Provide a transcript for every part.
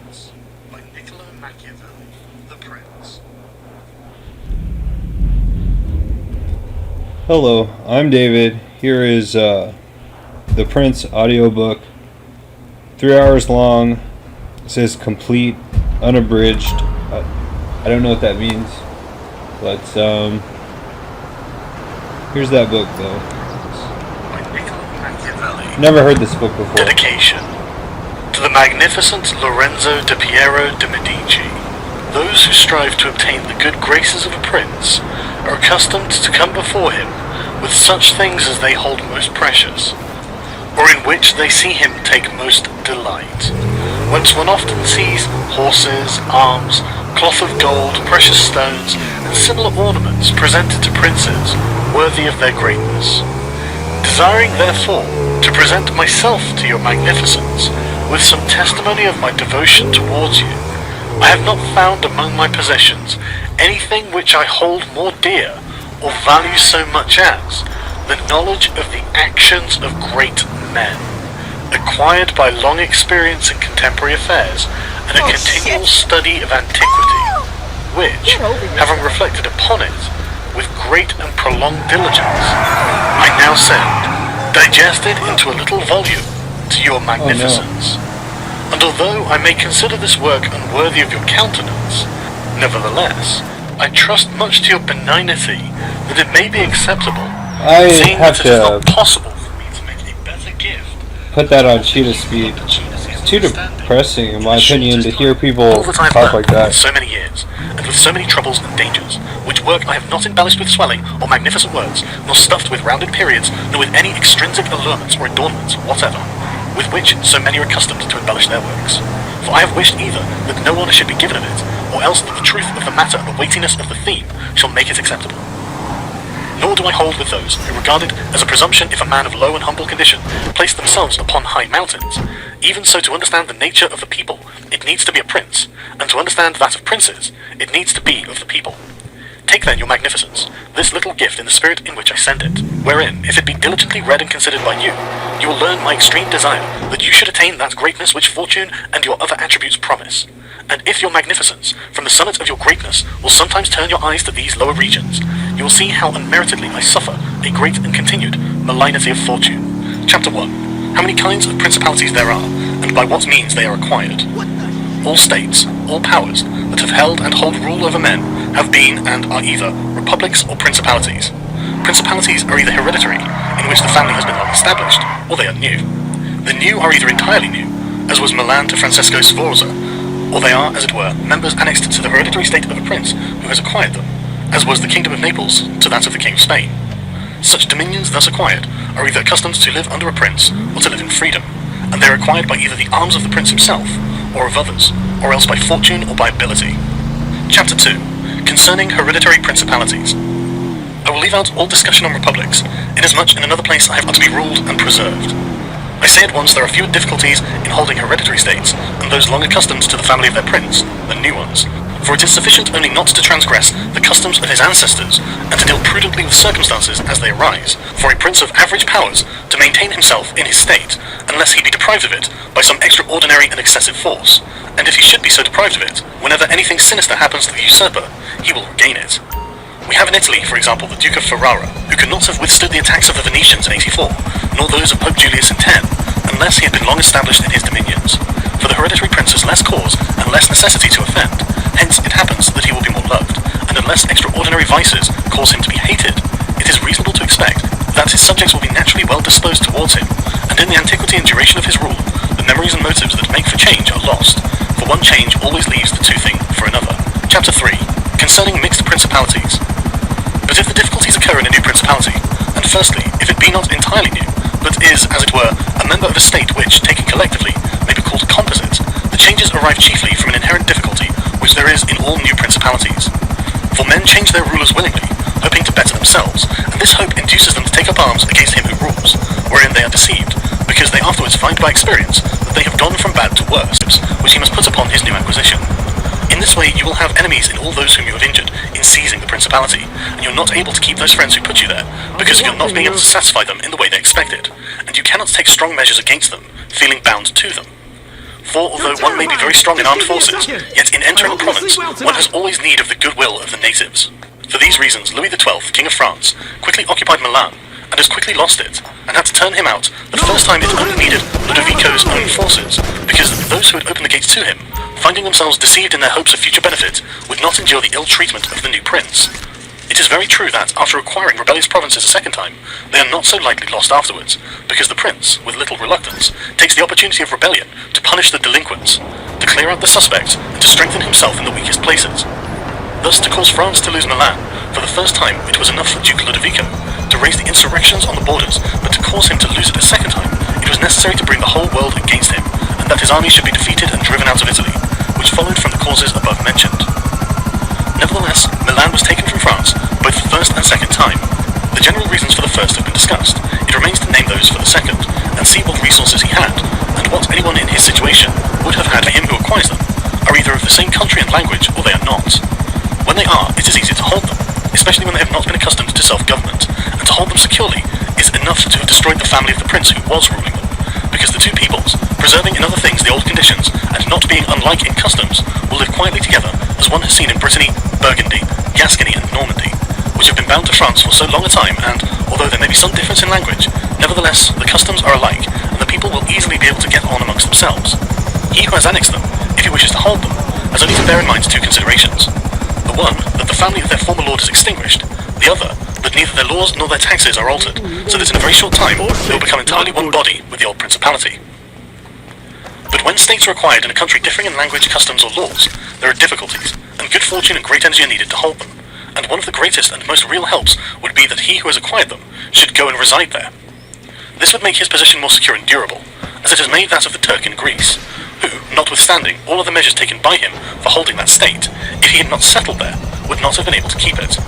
Prince by The Prince. Hello, I'm David. Here is The Prince audiobook. 3 hours long. It says complete, unabridged. I don't know what that means. But here's that book though. Never heard this book before. Dedication to the magnificent Lorenzo di Piero de' Medici. Those who strive to obtain the good graces of a prince are accustomed to come before him with such things as they hold most precious, or in which they see him take most delight. Whence one often sees horses, arms, cloth of gold, precious stones, and similar ornaments presented to princes worthy of their greatness. Desiring therefore to present myself to your magnificence with some testimony of my devotion towards you, I have not found among my possessions anything which I hold more dear or value so much as the knowledge of the actions of great men, acquired by long experience in contemporary affairs and a continual study of antiquity, which, having reflected upon it with great and prolonged diligence, I now send, digested into a little volume, to your magnificence. And although I may consider this work unworthy of your countenance, nevertheless, I trust much to your benignity that it may be acceptable, seeing that it is not possible for me to make a better gift. Put that on cheetah speed. It's too depressing, in my opinion, to hear people talk like that. So many years, and with so many troubles and dangers, which work I have not embellished with swelling or magnificent words, nor stuffed with rounded periods, nor with any extrinsic allurements or adornments whatever, with which so many are accustomed to embellish their works. For I have wished either that no honour should be given of it, or else that the truth of the matter and the weightiness of the theme shall make it acceptable. Nor do I hold with those who regard it as a presumption if a man of low and humble condition place themselves upon high mountains. Even so, to understand the nature of the people, it needs to be a prince, and to understand that of princes, it needs to be of the people. Take then your magnificence, this little gift in the spirit in which I send it, wherein, if it be diligently read and considered by you, you will learn my extreme desire that you should attain that greatness which fortune and your other attributes promise. And if your magnificence, from the summit of your greatness, will sometimes turn your eyes to these lower regions, you will see how unmeritedly I suffer a great and continued malignity of fortune. Chapter 1. How many kinds of principalities there are, and by what means they are acquired. All states, all powers, that have held and hold rule over men, have been and are either republics or principalities. Principalities are either hereditary, in which the family has been long established, or they are new. The new are either entirely new, as was Milan to Francesco Sforza, or they are, as it were, members annexed to the hereditary state of a prince who has acquired them, as was the kingdom of Naples to that of the king of Spain. Such dominions thus acquired are either accustomed to live under a prince, or to live in freedom, and they are acquired by either the arms of the prince himself, or of others, or else by fortune or by ability. Chapter 2. Concerning hereditary principalities. I will leave out all discussion on republics, inasmuch in another place I have to be ruled and preserved. I say at once there are fewer difficulties in holding hereditary states, and those long accustomed to the family of their prince, than new ones. For it is sufficient only not to transgress the customs of his ancestors, and to deal prudently with circumstances as they arise, for a prince of average powers to maintain himself in his state, unless he be deprived of it by some extraordinary and excessive force, and if he should be so deprived of it, whenever anything sinister happens to the usurper, he will regain it. We have in Italy, for example, the Duke of Ferrara, who could not have withstood the attacks of the Venetians in 84, nor those of Pope Julius in 10, unless he had been long established in his dominions. For the hereditary prince has less cause and less necessity to offend, hence it happens that he will be more loved, and unless extraordinary vices cause him to be hated, it is reasonable to expect that his subjects will be naturally well disposed towards him, and in the antiquity and duration of his rule, the memories and motives that make for change are lost, for one change always leaves the two thing for another. Chapter 3. Concerning mixed principalities. But if the difficulties occur in a new principality, and firstly, if it be not entirely new, but is, as it were, a member of a state which, taken collectively, may be called composite, the changes arrive chiefly from an inherent difficulty which there is in all new principalities. For men change their rulers willingly, hoping to better themselves, and this hope induces them to take up arms against him who rules, wherein they are deceived, because they afterwards find by experience that they have gone from bad to worse, which he must put upon his new acquisition. In this way you will have enemies in all those whom you have injured in seizing the principality, and you're not able to keep those friends who put you there, because you're not being able to satisfy them in the way they expected, and you cannot take strong measures against them, feeling bound to them. For although one may be very strong in armed forces, yet in entering a province, one has always need of the goodwill of the natives. For these reasons, Louis XII, King of France, quickly occupied Milan, and has quickly lost it, and had to turn him out the first time it only needed Ludovico's own forces, because those who had opened the gates to him, finding themselves deceived in their hopes of future benefit, would not endure the ill treatment of the new prince. It is very true that, after acquiring rebellious provinces a second time, they are not so lightly lost afterwards, because the prince, with little reluctance, takes the opportunity of rebellion to punish the delinquents, to clear out the suspects, and to strengthen himself in the weakest places. Thus, to cause France to lose Milan, for the first time it was enough for Duke Ludovico to raise the insurrections on the borders, but to cause him to lose it a second time, it was necessary to bring the whole world against him, and that his army should be defeated and driven out of Italy, which followed from the causes above mentioned. Nevertheless, Milan was taken from France, both the first and second time. The general reasons for the first have been discussed. It remains to name those for the second, and see what resources he had, and what anyone in his situation would have had for him who acquires them, are either of the same country and language, or they are not. When they are, it is easy to hold them, especially when they have not been accustomed to self-government, and to hold them securely is enough to have destroyed the family of the prince who was ruling them, because the two peoples, preserving in other things the old conditions, and not being unlike in customs, will live quietly together, as one has seen in Brittany, Burgundy, Gascony, and Normandy, which have been bound to France for so long a time, and, although there may be some difference in language, nevertheless, the customs are alike, and the people will easily be able to get on amongst themselves. He who has annexed them, if he wishes to hold them, has only to bear in mind two considerations. The one, that the family of their former lord is extinguished. The other, that neither their laws nor their taxes are altered, so that in a very short time they will become entirely one body with the old principality. But when states are acquired in a country differing in language, customs, or laws, there are difficulties, and good fortune and great energy are needed to hold them, and one of the greatest and most real helps would be that he who has acquired them should go and reside there. This would make his position more secure and durable, as it has made that of the Turk in Greece, who, notwithstanding all other measures taken by him for holding that state, if he had not settled there, would not have been able to keep it.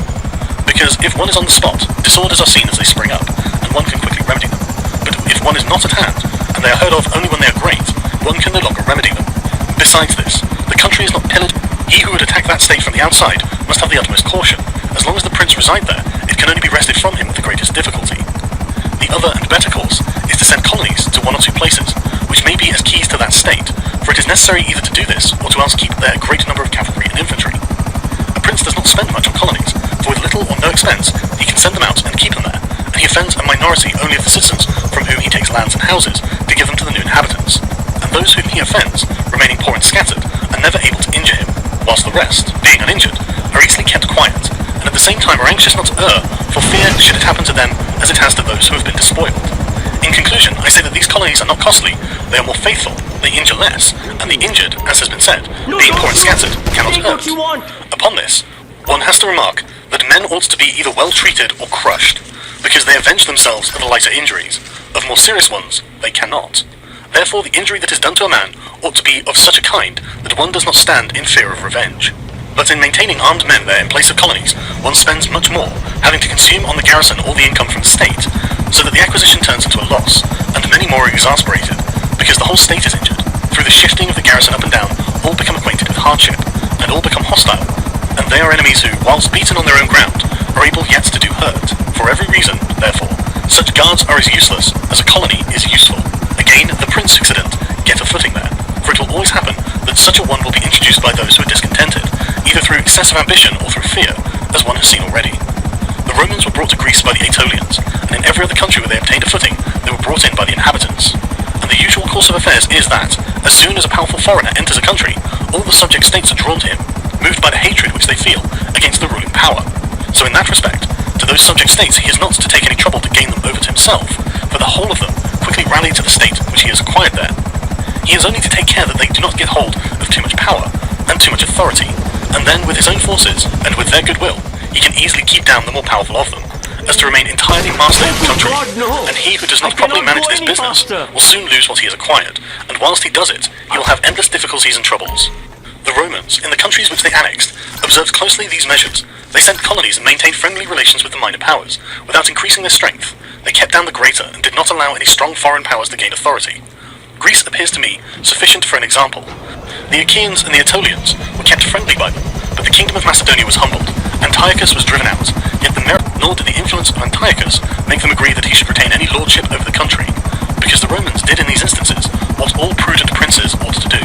Because if one is on the spot, disorders are seen as they spring up, and one can quickly remedy them. But if one is not at hand, and they are heard of only when they are great, one can no longer remedy them. Besides this, the country is not pillaged. He who would attack that state from the outside must have the utmost caution. As long as the prince reside there, it can only be wrested from him with the greatest difficulty. The other and better course is to send colonies to one or two places, which may be as keys to that state, for it is necessary either to do this, or to else keep there a great number of cavalry and infantry. A prince does not spend much on colonies, for with little or no expense, he can send them out and keep them there, and he offends a minority only of the citizens from whom he takes lands and houses to give them to the new inhabitants, and those whom he offends, remaining poor and scattered, are never able to injure him, whilst the rest, being uninjured, are easily kept quiet, and at the same time are anxious not to err, for fear should it happen to them as it has to those who have been despoiled. In conclusion, I say that these colonies are not costly, they are more faithful, they injure less, and the injured, as has been said, being poor and scattered, cannot hurt. Upon this, one has to remark that men ought to be either well treated or crushed, because they avenge themselves of the lighter injuries. Of more serious ones, they cannot. Therefore, the injury that is done to a man ought to be of such a kind that one does not stand in fear of revenge. But in maintaining armed men there in place of colonies, one spends much more, having to consume on the garrison all the income from the state, so that the acquisition turns into a loss, and many more are exasperated, because the whole state is injured. Through the shifting of the garrison up and down, all become acquainted with hardship, and all become hostile, and they are enemies who, whilst beaten on their own ground, are able yet to do hurt. For every reason, therefore, such guards are as useless as a colony is useful. Again, the prince accident get a footing there, for it will always happen that such a one will be introduced by those who are discontented, either through excessive ambition or through fear, as one has seen already. The Romans were brought to Greece by the Aetolians, and in every other country where they obtained a footing, they were brought in by the inhabitants. And the usual course of affairs is that, as soon as a powerful foreigner enters a country, all the subject states are drawn to him, moved by the hatred which they feel against the ruling power. So in that respect, to those subject states he is not to take any trouble to gain them over to himself, for the whole of them quickly rally to the state which he has acquired there. He has only to take care that they do not get hold of too much power and too much authority, and then with his own forces and with their goodwill, he can easily keep down the more powerful of them, as to remain entirely master of the country. And he who does not properly manage this business will soon lose what he has acquired, and whilst he does it, he will have endless difficulties and troubles. The Romans, in the countries which they annexed, observed closely these measures. They sent colonies and maintained friendly relations with the minor powers, without increasing their strength. They kept down the greater, and did not allow any strong foreign powers to gain authority. Greece appears to me sufficient for an example. The Achaeans and the Aetolians were kept friendly by them, but the kingdom of Macedonia was humbled. Antiochus was driven out, yet nor did the influence of Antiochus make them agree that he should retain any lordship over the country, because the Romans did in these instances what all prudent princes ought to do.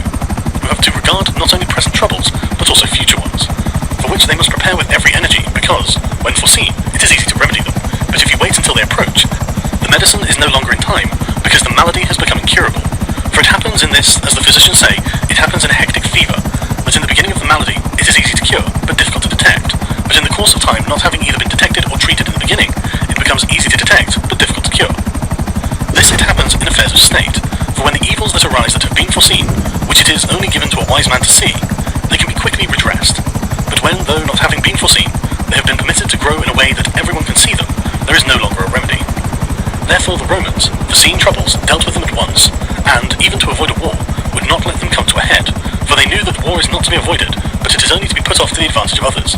time, because the malady has become incurable. For it happens in this, as the physicians say, it happens in a hectic fever, that in the beginning of the malady it is easy to cure, but difficult to detect. But in the course of time, not having either been detected or treated in the beginning, it becomes easy to detect, but difficult to cure. This it happens in affairs of state, for when the evils that arise that have been foreseen, which it is only given to a wise man to see, they can be quickly redressed. But when, though not having been foreseen, they have been permitted to grow in a way that everyone can see them, there is no longer a remedy. Therefore the Romans, foreseeing troubles, dealt with them at once, and, even to avoid a war, would not let them come to a head, for they knew that war is not to be avoided, but it is only to be put off to the advantage of others.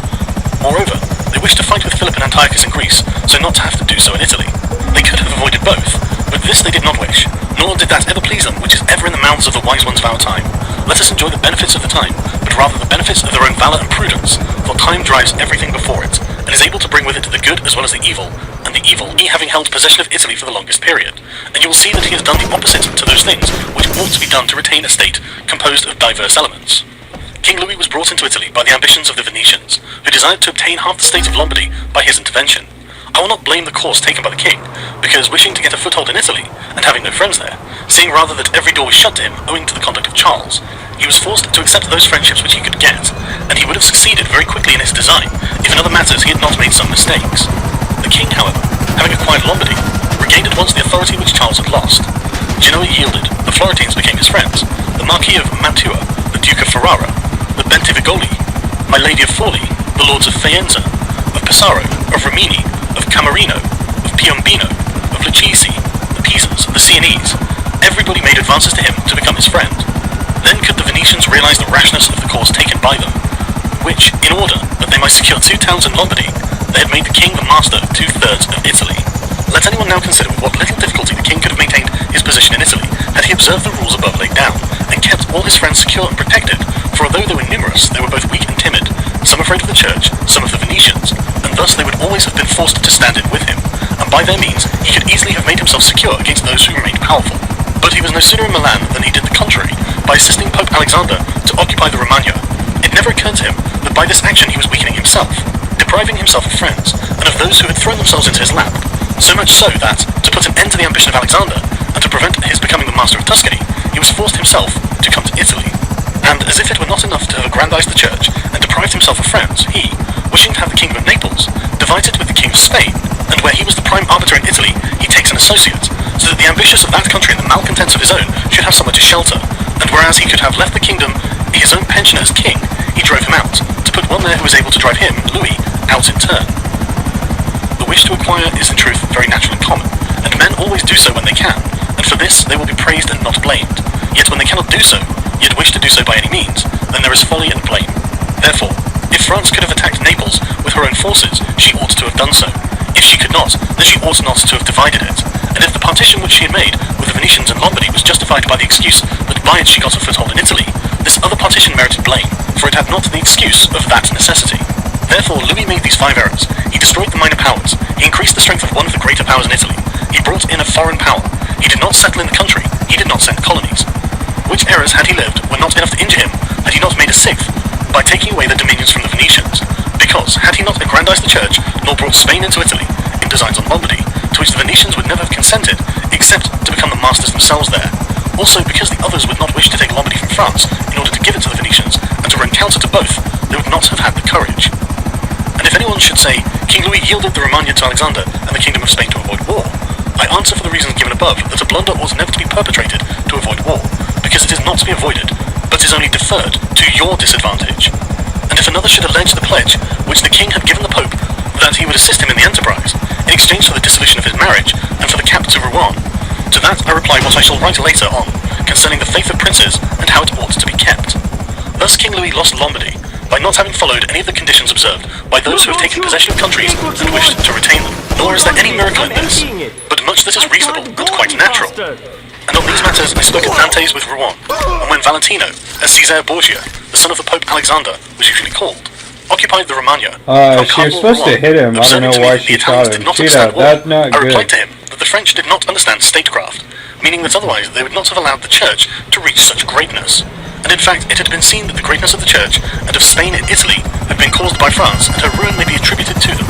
Moreover, they wished to fight with Philip and Antiochus in Greece, so not to have to do so in Italy. They could have avoided both, but this they did not wish, nor did that ever please them which is ever in the mouths of the wise ones of our time. Let us enjoy the benefits of the time, but rather the benefits of their own valour and prudence, for time drives everything before it, and is able to bring with it the good as well as the evil, and the evil he having held possession of Italy for the longest period. And you will see that he has done the opposite to those things which ought to be done to retain a state composed of diverse elements. King Louis was brought into Italy by the ambitions of the Venetians, who desired to obtain half the state of Lombardy by his intervention. I will not blame the course taken by the king, because wishing to get a foothold in Italy, and having no friends there, seeing rather that every door was shut to him owing to the conduct of Charles, he was forced to accept those friendships which he could get, and he would have succeeded very quickly in his design, if in other matters he had not made some mistakes. The king, however, having acquired Lombardy, regained at once the authority which Charles had lost. Genoa yielded, the Florentines became his friends, the Marquis of Mantua, the Duke of Ferrara, the Bentivogli, my Lady of Forli, the Lords of Faenza, of Pesaro, of Rimini, of Camarino, of Piombino, of Lucchese, the Pisans, the Sienese. Everybody made advances to him to become his friend. Then could the Venetians realize the rashness of the course taken by them, which, in order that they might secure 2 towns in Lombardy, they had made the king the master of 2/3 of Italy. Let anyone now consider with what little difficulty the king could have maintained his position in Italy had he observed the rules above laid down, and kept all his friends secure and protected, for although they were numerous, they were both weak and timid, some afraid of the church, some of the Venetians, and thus they would always have been forced to stand in with him, and by their means he could easily have made himself secure against those who remained powerful. But he was no sooner in Milan than he did the contrary, by assisting Pope Alexander to occupy the Romagna. It never occurred to him that by this action he was weakening himself, depriving himself of friends, and of those who had thrown themselves into his lap, so much so that, to put an end to the ambition of Alexander, and to prevent his becoming the master of Tuscany, he was forced himself to come to Italy. And as if it were not enough to have aggrandized the church, and deprived himself of friends, he, wishing to have the kingdom of Naples, divided with the king of Spain, and where he was the prime arbiter in Italy, he takes an associate, so that the ambitious of that country and the malcontents of his own should have somewhere to shelter, and whereas he could have left the kingdom his own pensioner as king, he drove him out, to put one there who was able to drive him, Louis, out in turn. The wish to acquire is in truth very natural and common, and men always do so when they can, and for this they will be praised and not blamed. Yet when they cannot do so, yet wish to do so by any means, then there is folly and blame. Therefore, if France could have attacked Naples with her own forces, she ought to have done so. If she could not, then she ought not to have divided it. And if the partition which she had made with the Venetians and Lombardy was justified by the excuse that by it she got a foothold in Italy, this other partition merited blame, for it had not the excuse of that necessity. Therefore Louis made these 5 errors. He destroyed the minor powers. He increased the strength of one of the greater powers in Italy. He brought in a foreign power. He did not settle in the country. He did not send colonies. Which errors, had he lived, were not enough to injure him, had he not made a 6th, by taking away the dominions from the Venetians. Because, had he not aggrandized the church, nor brought Spain into Italy, in designs on Lombardy, to which the Venetians would never have consented, except to become the masters themselves there. Also, because the others would not wish to take Lombardy from France, in order to give it to the Venetians, and to run counter to both, they would not have had the courage. And if anyone should say, King Louis yielded the Romagna to Alexander, and the kingdom of Spain to avoid war, I answer for the reasons given above, that a blunder ought never to be perpetrated to avoid war, because it is not to be avoided, but is only deferred to your disadvantage. And if another should allege the pledge which the king had given the Pope, that he would assist him in the enterprise, in exchange for the dissolution of his marriage, and for the cap to Rouen, to that I reply what I shall write later on, concerning the faith of princes, and how it ought to be kept. Thus King Louis lost Lombardy, by not having followed any of the conditions observed by those who have taken possession of countries and wished to retain them. Nor is there any miracle in this, but much that is reasonable and quite natural. And on these matters I spoke at Nantes with Rouen, and when Valentino, as Caesar Borgia, the son of the Pope Alexander, was usually called, occupied the Romagna. She was supposed to hit him. I don't know why she shot him. Cheetah, that's not good. I replied to him that the French did not understand statecraft, meaning that otherwise they would not have allowed the Church to reach such greatness. And in fact, it had been seen that the greatness of the Church and of Spain and Italy had been caused by France, and her ruin may be attributed to them.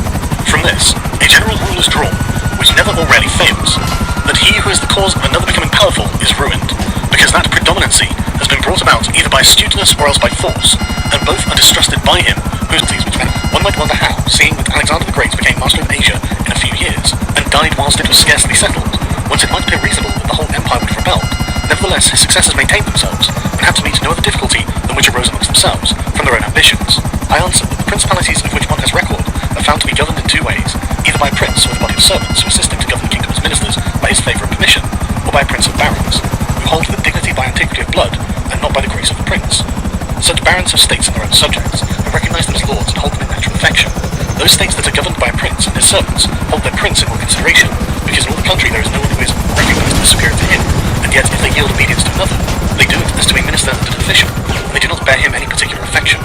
From this, a general rule is drawn, which never or rarely fails, that he who is the cause of another becoming powerful is ruined, because that predominancy has been brought about either by astuteness or else by force, and both are distrusted by him, whose which meant one might wonder how, seeing that Alexander the Great became master of Asia in a few years, and died whilst it was scarcely settled, once it might appear reasonable that the whole empire would have rebelled. Nevertheless, his successors maintained themselves, and had to meet no other difficulty than which arose amongst themselves, from their own ambitions. I answer that the principalities of which one has record are found to be governed in two ways, either by a prince with a body of servants who assist him to govern the kingdom as ministers by his favour and permission, or by a prince of barons, who hold the dignity by antiquity of blood, and not by the grace of the prince. Such barons have states in their own subjects, and recognise them as lords and hold them in natural affection. Those states that are governed by a prince and his servants hold their prince in more consideration, because in all the country there is no one who is recognised as superior to him, and yet if they yield obedience to another, they do it as to a minister and an official, and they do not bear him any particular affection.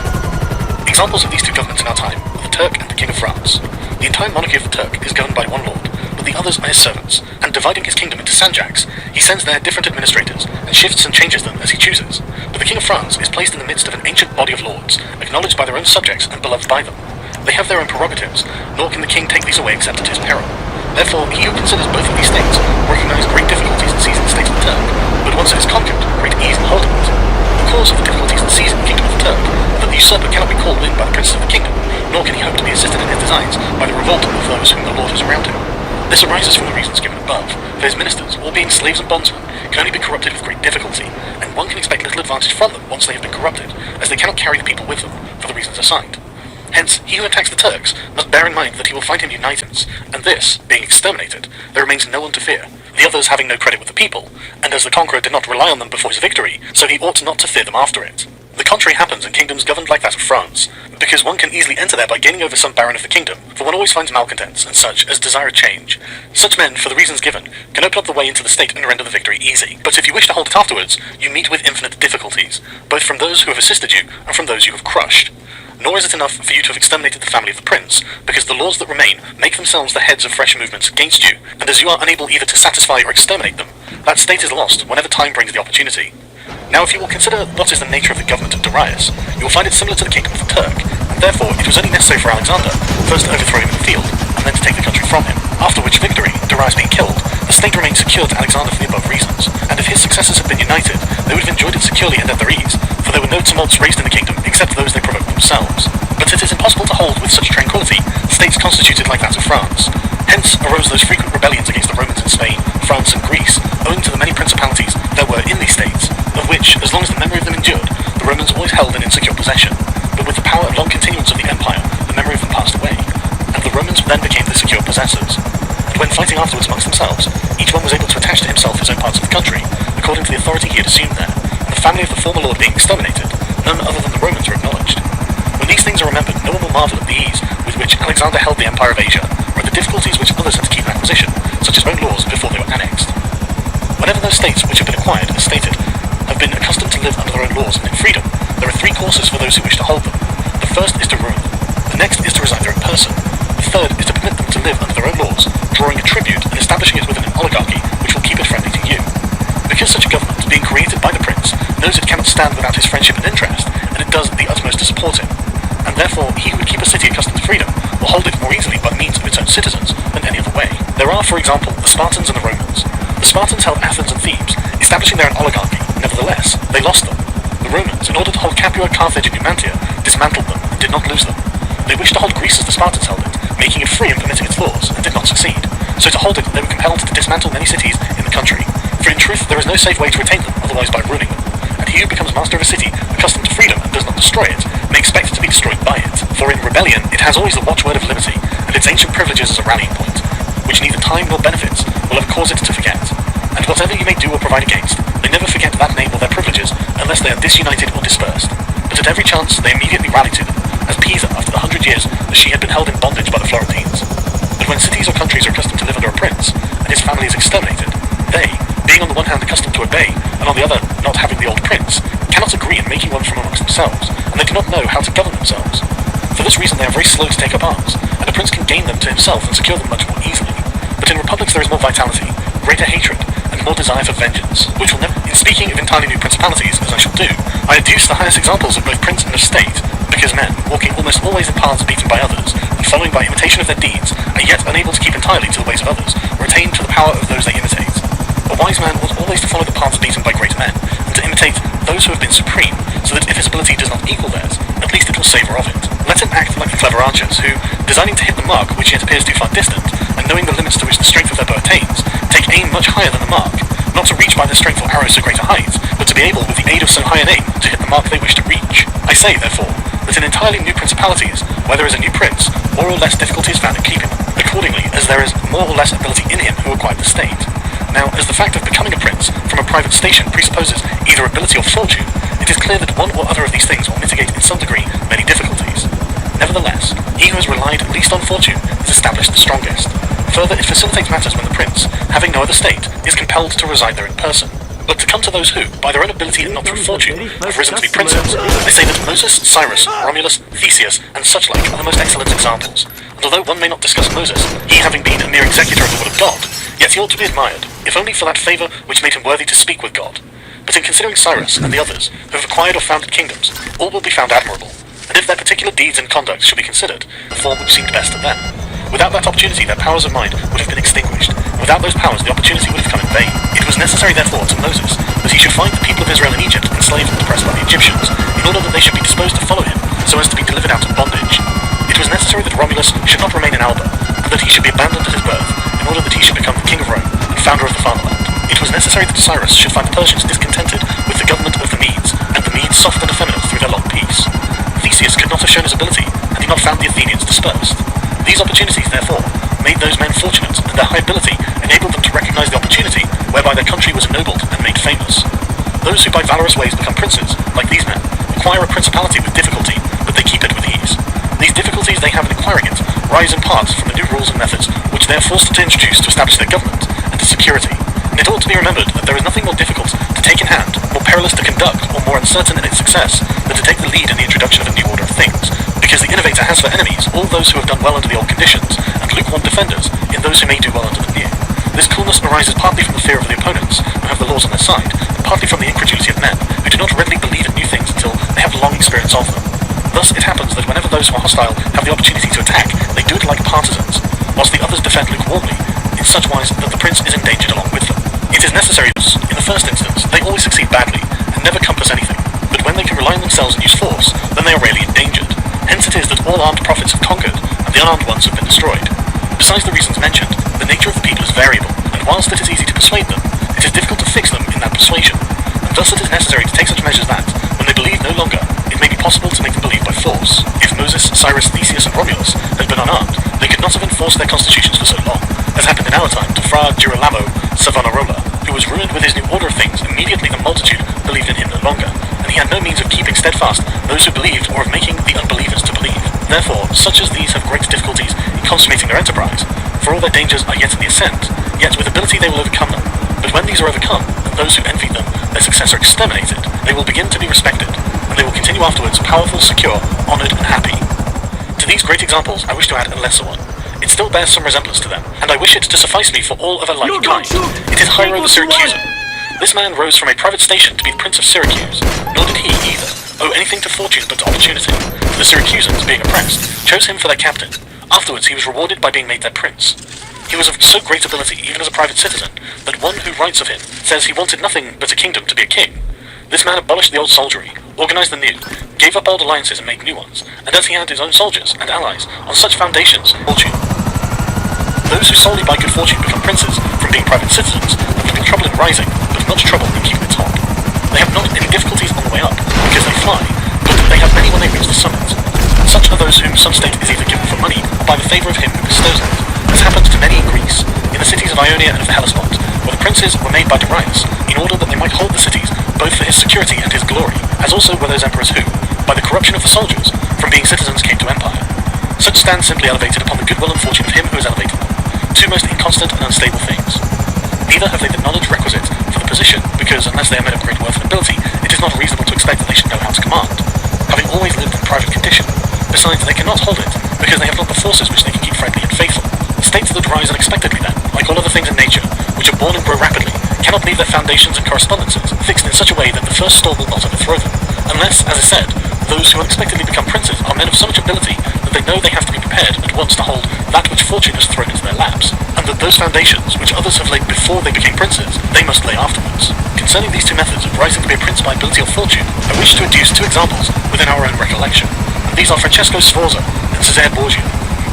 Examples of these two governments in our time are the Turk and the King of France. The entire monarchy of the Turk is governed by one lord, but the others are his servants, and dividing his kingdom into sanjaks, he sends there different administrators, and shifts and changes them as he chooses. But the King of France is placed in the midst of an ancient body of lords, acknowledged by their own subjects and beloved by them. They have their own prerogatives, nor can the king take these away except at his peril. Therefore, he who considers both of these states will recognise great difficulties in seizing the state of the Turk, but once it is conquered, great ease in holding it. The cause of the difficulties in seizing the kingdom of the Turk is that the usurper cannot be called in by the princes of the kingdom, nor can he hope to be assisted in his designs by the revolt of those whom the lord has around him. This arises from the reasons given above, for his ministers, all being slaves and bondsmen, can only be corrupted with great difficulty, and one can expect little advantage from them once they have been corrupted, as they cannot carry the people with them, for the reasons assigned. Hence, he who attacks the Turks must bear in mind that he will find him united, and this, being exterminated, there remains no one to fear, the others having no credit with the people, and as the conqueror did not rely on them before his victory, so he ought not to fear them after it. The contrary happens in kingdoms governed like that of France, because one can easily enter there by gaining over some baron of the kingdom, for one always finds malcontents and such as desire a change. Such men, for the reasons given, can open up the way into the state and render the victory easy. But if you wish to hold it afterwards, you meet with infinite difficulties, both from those who have assisted you and from those you have crushed. Nor is it enough for you to have exterminated the family of the prince, because the lords that remain make themselves the heads of fresh movements against you, and as you are unable either to satisfy or exterminate them, that state is lost whenever time brings the opportunity. Now if you will consider what is the nature of the government of Darius, you will find it similar to the kingdom of the Turk, and therefore it was only necessary for Alexander first to overthrow him in the field, and then to take the country from him, after which victory, Darius being killed, the state remained secure to Alexander for the above reasons, and if his successors had been united, they would have enjoyed it securely and at their ease, for there were no tumults raised in the kingdom except those they provoked themselves. But it is impossible to hold with such tranquillity states constituted like that of France. Hence arose those frequent rebellions against the Romans in Spain, France, and Greece, owing to the many principalities there were in these states, of which, as long as the memory of them endured, the Romans always held an insecure possession. But with the power and long continuance of the empire, the memory of them passed away, and the Romans then became the secure possessors. And when fighting afterwards amongst themselves, each one was able to attach to himself his own parts of the country, according to the authority he had assumed there, and the family of the former lord being exterminated, none other than the Romans were acknowledged. When these things are remembered, no one will marvel at the ease with which Alexander held the empire of Asia, or at the difficulties which others had to keep in acquisition, such as own laws before they were annexed. Whenever those states which have been acquired, as stated, have been accustomed to live under their own laws and in freedom, there are three courses for those who wish to hold them. The first is to ruin them. The next is to resign their own person. The third is to permit them to live under their own laws, drawing a tribute and establishing it within an oligarchy which will keep it friendly to you. Because such a government, being created by the prince, knows it cannot stand without his friendship and interest, and it does the utmost to support him. And therefore, he who would keep a city accustomed to freedom will hold it more easily by means of its own citizens than any other way. There are, for example, the Spartans and the Romans. The Spartans held Athens and Thebes, establishing their own oligarchy. Nevertheless, they lost them. The Romans, in order to hold Capua, Carthage, and Numantia, dismantled them and did not lose them. They wished to hold Greece as the Spartans held it, making it free and permitting its laws, and did not succeed. So to hold it, they were compelled to dismantle many cities in the country. For in truth, there is no safe way to retain them, otherwise by ruining them. And he who becomes master of a city, accustomed to freedom, and does not destroy it, may expect it to be destroyed by it. For in rebellion, it has always the watchword of liberty, and its ancient privileges as a rallying point, which neither time nor benefits will ever cause it to forget. And whatever you may do or provide against, they never forget that name or their privileges, unless they are disunited or dispersed. But at every chance, they immediately rally to them, as Pisa after the 100 years that she had been held in bondage by the Florentines. But when cities or countries are accustomed to live under a prince, and his family is exterminated, they, being on the one hand accustomed to obey, and on the other not having the old prince, cannot agree in making one from amongst themselves, and they do not know how to govern themselves. For this reason they are very slow to take up arms, and a prince can gain them to himself and secure them much more easily. But in republics there is more vitality, greater hatred, and more desire for vengeance, which will never... In speaking of entirely new principalities, as I shall do, I adduce the highest examples of both prince and of state, because men, walking almost always in paths beaten by others, and following by imitation of their deeds, are yet unable to keep entirely to the ways of others, or attain to the power of those they imitate. A wise man ought always to follow the paths beaten by great men, and to imitate those who have been supreme, so that if his ability does not equal theirs, at least it will savour of it. Let him act like the clever archers, who, designing to hit the mark which yet appears too far distant, and knowing the limits to which the strength of their bow attains, take aim much higher than the mark, not to reach by their strength or arrows so great a height, but to be able, with the aid of so high an aim, to hit the mark they wish to reach. I say, therefore, that in entirely new principalities, where there is a new prince, more or less difficulty is found in keeping them, accordingly as there is more or less ability in him who acquired the state. Now, as the fact of becoming a prince from a private station presupposes either ability or fortune, it is clear that one or other of these things will mitigate in some degree many difficulties. Nevertheless, he who has relied least on fortune is established the strongest. Further, it facilitates matters when the prince, having no other state, is compelled to reside there in person. But to come to those who, by their own ability and not through fortune, have risen to be princes, I say that Moses, Cyrus, Romulus, Theseus, and such like are the most excellent examples. And although one may not discuss Moses, he having been a mere executor of the will of God, yet he ought to be admired, if only for that favour which made him worthy to speak with God. But in considering Cyrus and the others, who have acquired or founded kingdoms, all will be found admirable, and if their particular deeds and conduct should be considered, the form which seemed best to them. Without that opportunity, their powers of mind would have been extinguished. Without those powers, the opportunity would have come in vain. It was necessary, therefore, to Moses, that he should find the people of Israel in Egypt enslaved and oppressed by the Egyptians, in order that they should be disposed to follow him, so as to be delivered out of bondage. It was necessary that Romulus should not remain in Alba, and that he should be abandoned at his birth, in order that he should become the king of Rome, and founder of the fatherland. It was necessary that Cyrus should find the Persians discontented with the government of the Medes, and the Medes soft and effeminate through their long peace. Theseus could not have shown his ability, had he not found the Athenians dispersed. These opportunities, therefore, made those men fortunate, and their high ability enabled them to recognize the opportunity whereby their country was ennobled and made famous. Those who by valorous ways become princes, like these men, acquire a principality with difficulty, but they keep it with ease. These difficulties they have in acquiring it rise in part from the new rules and methods which they are forced to introduce to establish their government and to security. And it ought to be remembered that there is nothing more difficult to take in hand, more perilous to conduct, or more uncertain in its success than to take the lead in the introduction of a new order of things, because the innovator has for enemies all those who have done well under the old conditions, and lukewarm defenders in those who may do well under the new. This coolness arises partly from the fear of the opponents, who have the laws on their side, and partly from the incredulity of men, who do not readily believe in new things until they have long experience of them. Thus it happens that whenever those who are hostile have the opportunity to attack, they do it like partisans, whilst the others defend lukewarmly, in such wise that the prince is endangered along with them. It is necessary, in the first instance, they always succeed badly, and never compass anything, but when they can rely on themselves and use force, then they are rarely endangered. Hence it is that all armed prophets have conquered, and the unarmed ones have been destroyed. Besides the reasons mentioned, the nature of the people is variable, and whilst it is easy to persuade them, it is difficult to fix them in that persuasion, and thus it is necessary to take such measures that, when they believe no longer, it may be possible to make them believe by force. If Moses, Cyrus, Theseus, and Romulus had been unarmed, they could not have enforced their constitutions for so long, as happened in our time to Fra Girolamo Savonarola, who was ruined with his new order of things immediately the multitude believed in him no longer, and he had no means of keeping steadfast those who believed or of making the unbelievers to believe. Therefore, such as these have great difficulties in consummating their enterprise, for all their dangers are yet in the ascent, yet with ability they will overcome them. But when these are overcome, and those who envy them their success are exterminated, they will begin to be respected, and they will continue afterwards powerful, secure, honoured, and happy. To these great examples I wish to add a lesser one. It still bears some resemblance to them, and I wish it to suffice me for all of a like kind. It is Hiero the Syracusan. This man rose from a private station to be the Prince of Syracuse, nor did he, either, owe anything to fortune but to opportunity, for the Syracusans, being oppressed, chose him for their captain. Afterwards he was rewarded by being made their prince. He was of so great ability, even as a private citizen, that one who writes of him says he wanted nothing but a kingdom to be a king. This man abolished the old soldiery, organised the new, gave up old alliances and made new ones, and as he had his own soldiers and allies, on such foundations, fortune. Those who solely by good fortune become princes, from being private citizens, have little trouble in rising, but much trouble in keeping the top. They have not any difficulties on the way up, because they fly, but they have many when they reach the summit. Such are those whom some state is either given for money, or by the favour of him who bestows it, as happened to many in Greece, in the cities of Ionia and of the Hellespont, where the princes were made by Darius, in order that they might hold the cities, both for his security and his glory, as also were those emperors who, by the corruption of the soldiers, from being citizens came to empire. Such stand simply elevated upon the goodwill and fortune of him who has elevated them, two most inconstant and unstable things. Neither have they the knowledge requisite for the position, because unless they are men of great worth and ability, it is not reasonable to expect that they should know how to command, having always lived in private condition. Besides, they cannot hold it, because they have not the forces which they can keep friendly and faithful. States that rise unexpectedly then, like all other things in nature, which are born and grow rapidly, cannot leave their foundations and correspondences fixed in such a way that the first storm will not overthrow them, unless, as is said, Those who unexpectedly become princes are men of so much ability that they know they have to be prepared at once to hold that which fortune has thrown into their laps, and that those foundations which others have laid before they became princes, they must lay afterwards. Concerning these two methods of rising to be a prince by ability or fortune, I wish to adduce two examples within our own recollection, and these are Francesco Sforza and Cesare Borgia.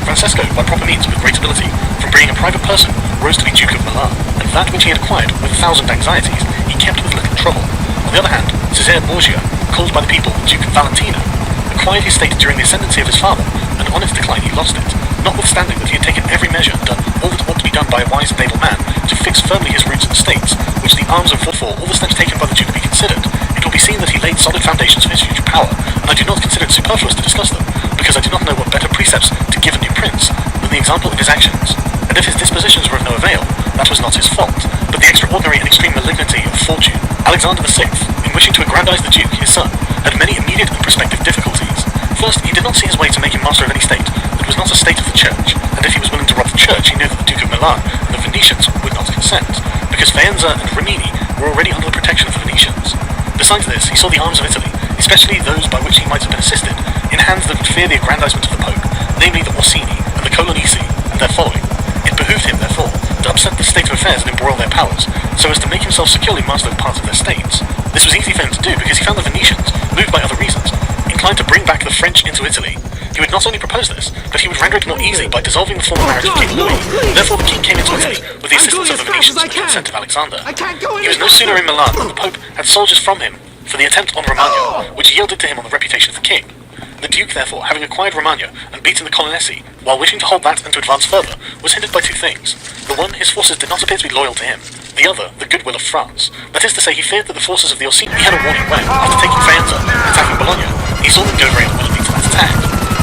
Francesco, by proper means with great ability, from being a private person, rose to be Duke of Milan, and that which he had acquired with 1,000 anxieties, he kept with little trouble. On the other hand, Cesare Borgia, called by the people Duke Valentino, acquired his state during the ascendancy of his father, and on its decline he lost it, notwithstanding that he had taken every measure and done all that ought to be done by a wise and able man to fix firmly his roots in the states, which the arms have fought for, all the steps taken by the Duke be considered. It will be seen that he laid solid foundations for his future power, and I do not consider it superfluous to discuss them, because I do not know what better precepts to give a new prince than the example of his actions. And if his dispositions were of no avail, that was not his fault, but the extraordinary and extreme malignity of fortune. Alexander VI, in wishing to aggrandize the Duke, his son, had many immediate and prospective difficulties. First, he did not see his way to make him master of any state that was not a state of the Church, and if he was willing to rob the Church, he knew that the Duke of Milan and the Venetians would not consent, because Faenza and Rimini were already under the protection of the Venetians. Besides this, he saw the arms of Italy, especially those by which he might have been assisted, in hands that would fear the aggrandizement of the Pope, namely the Orsini and the Colonnesi and their following. It behooved him, therefore, to upset the state of affairs and embroil their powers, so as to make himself securely master of parts of their states. This was easy for him to do because he found the Venetians, moved by other reasons, inclined to bring back the French into Italy. He would not only propose this, but he would render it more easy by dissolving the former marriage of King Louis. Therefore the king came into Italy with the assistance of the Venetians and the consent of Alexander. He was no sooner in Milan than the Pope had soldiers from him for the attempt on Romagna, which yielded to him on the reputation of the king. The Duke, therefore, having acquired Romagna and beaten the Colonnesi, while wishing to hold that and to advance further, was hindered by two things. The one, his forces did not appear to be loyal to him. The other, the goodwill of France. That is to say, he feared that the forces of the Orsini had a warning when, after taking Faenza and attacking Bologna, he saw them go very unwillingly to that attack.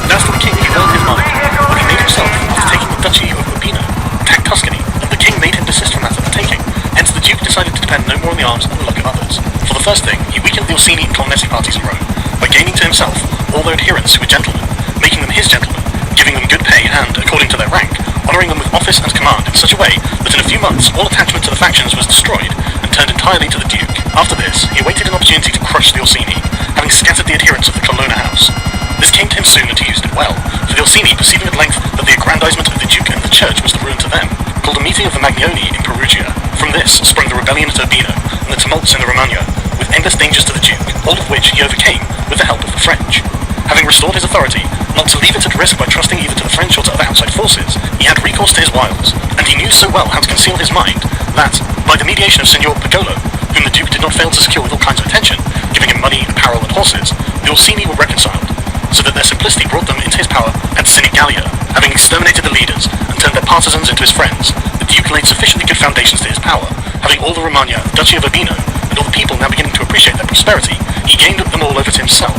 And as for the king, he learned his mind when he made himself, after taking the duchy of Urbino, attack Tuscany, and the king made him desist from that undertaking. Hence the Duke decided to depend no more on the arms and the luck of others. For the first thing, he weakened the Orsini and Colonnesi parties in Rome, by gaining to himself all their adherents who were gentlemen, making them his gentlemen, giving them good pay and, according to their rank, honouring them with office and command in such a way that in a few months all attachment to the factions was destroyed and turned entirely to the Duke. After this, he awaited an opportunity to crush the Orsini, having scattered the adherents of the Colonna house. This came to him soon and he used it well, for the Orsini, perceiving at length that the aggrandizement of the Duke and the Church was the ruin to them, called a meeting of the Magnoni in Perugia. From this sprung the rebellion at Urbino and the tumults in the Romagna, with endless dangers to the Duke, all of which he overcame with the help of the French. Having restored his authority, not to leave it at risk by trusting either to the French or to other outside forces, he had recourse to his wiles, and he knew so well how to conceal his mind that, by the mediation of Signor Pagolo, whom the Duke did not fail to secure with all kinds of attention, giving him money, apparel, and horses, the Orsini were reconciled, so that their simplicity brought them into his power at Senigallia. Having exterminated the leaders and turned their partisans into his friends, the Duke laid sufficiently good foundations to his power. Having all the Romagna, Duchy of Urbino, and all the people now beginning to appreciate their prosperity, he gained them all over to himself.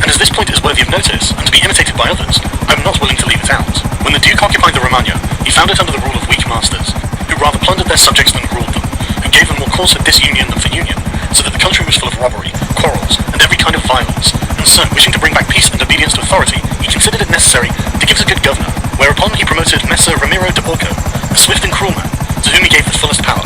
And as this point is worthy of notice, and to be imitated by others, I am not willing to leave it out. When the Duke occupied the Romagna, he found it under the rule of weak masters, who rather plundered their subjects than ruled them, who gave them more cause for disunion than for union, so that the country was full of robbery, quarrels, and every kind of violence. And so, wishing to bring back peace and obedience to authority, he considered it necessary to give us a good governor, whereupon he promoted Messer Ramiro de Orco, a swift and cruel man, to whom he gave the fullest power.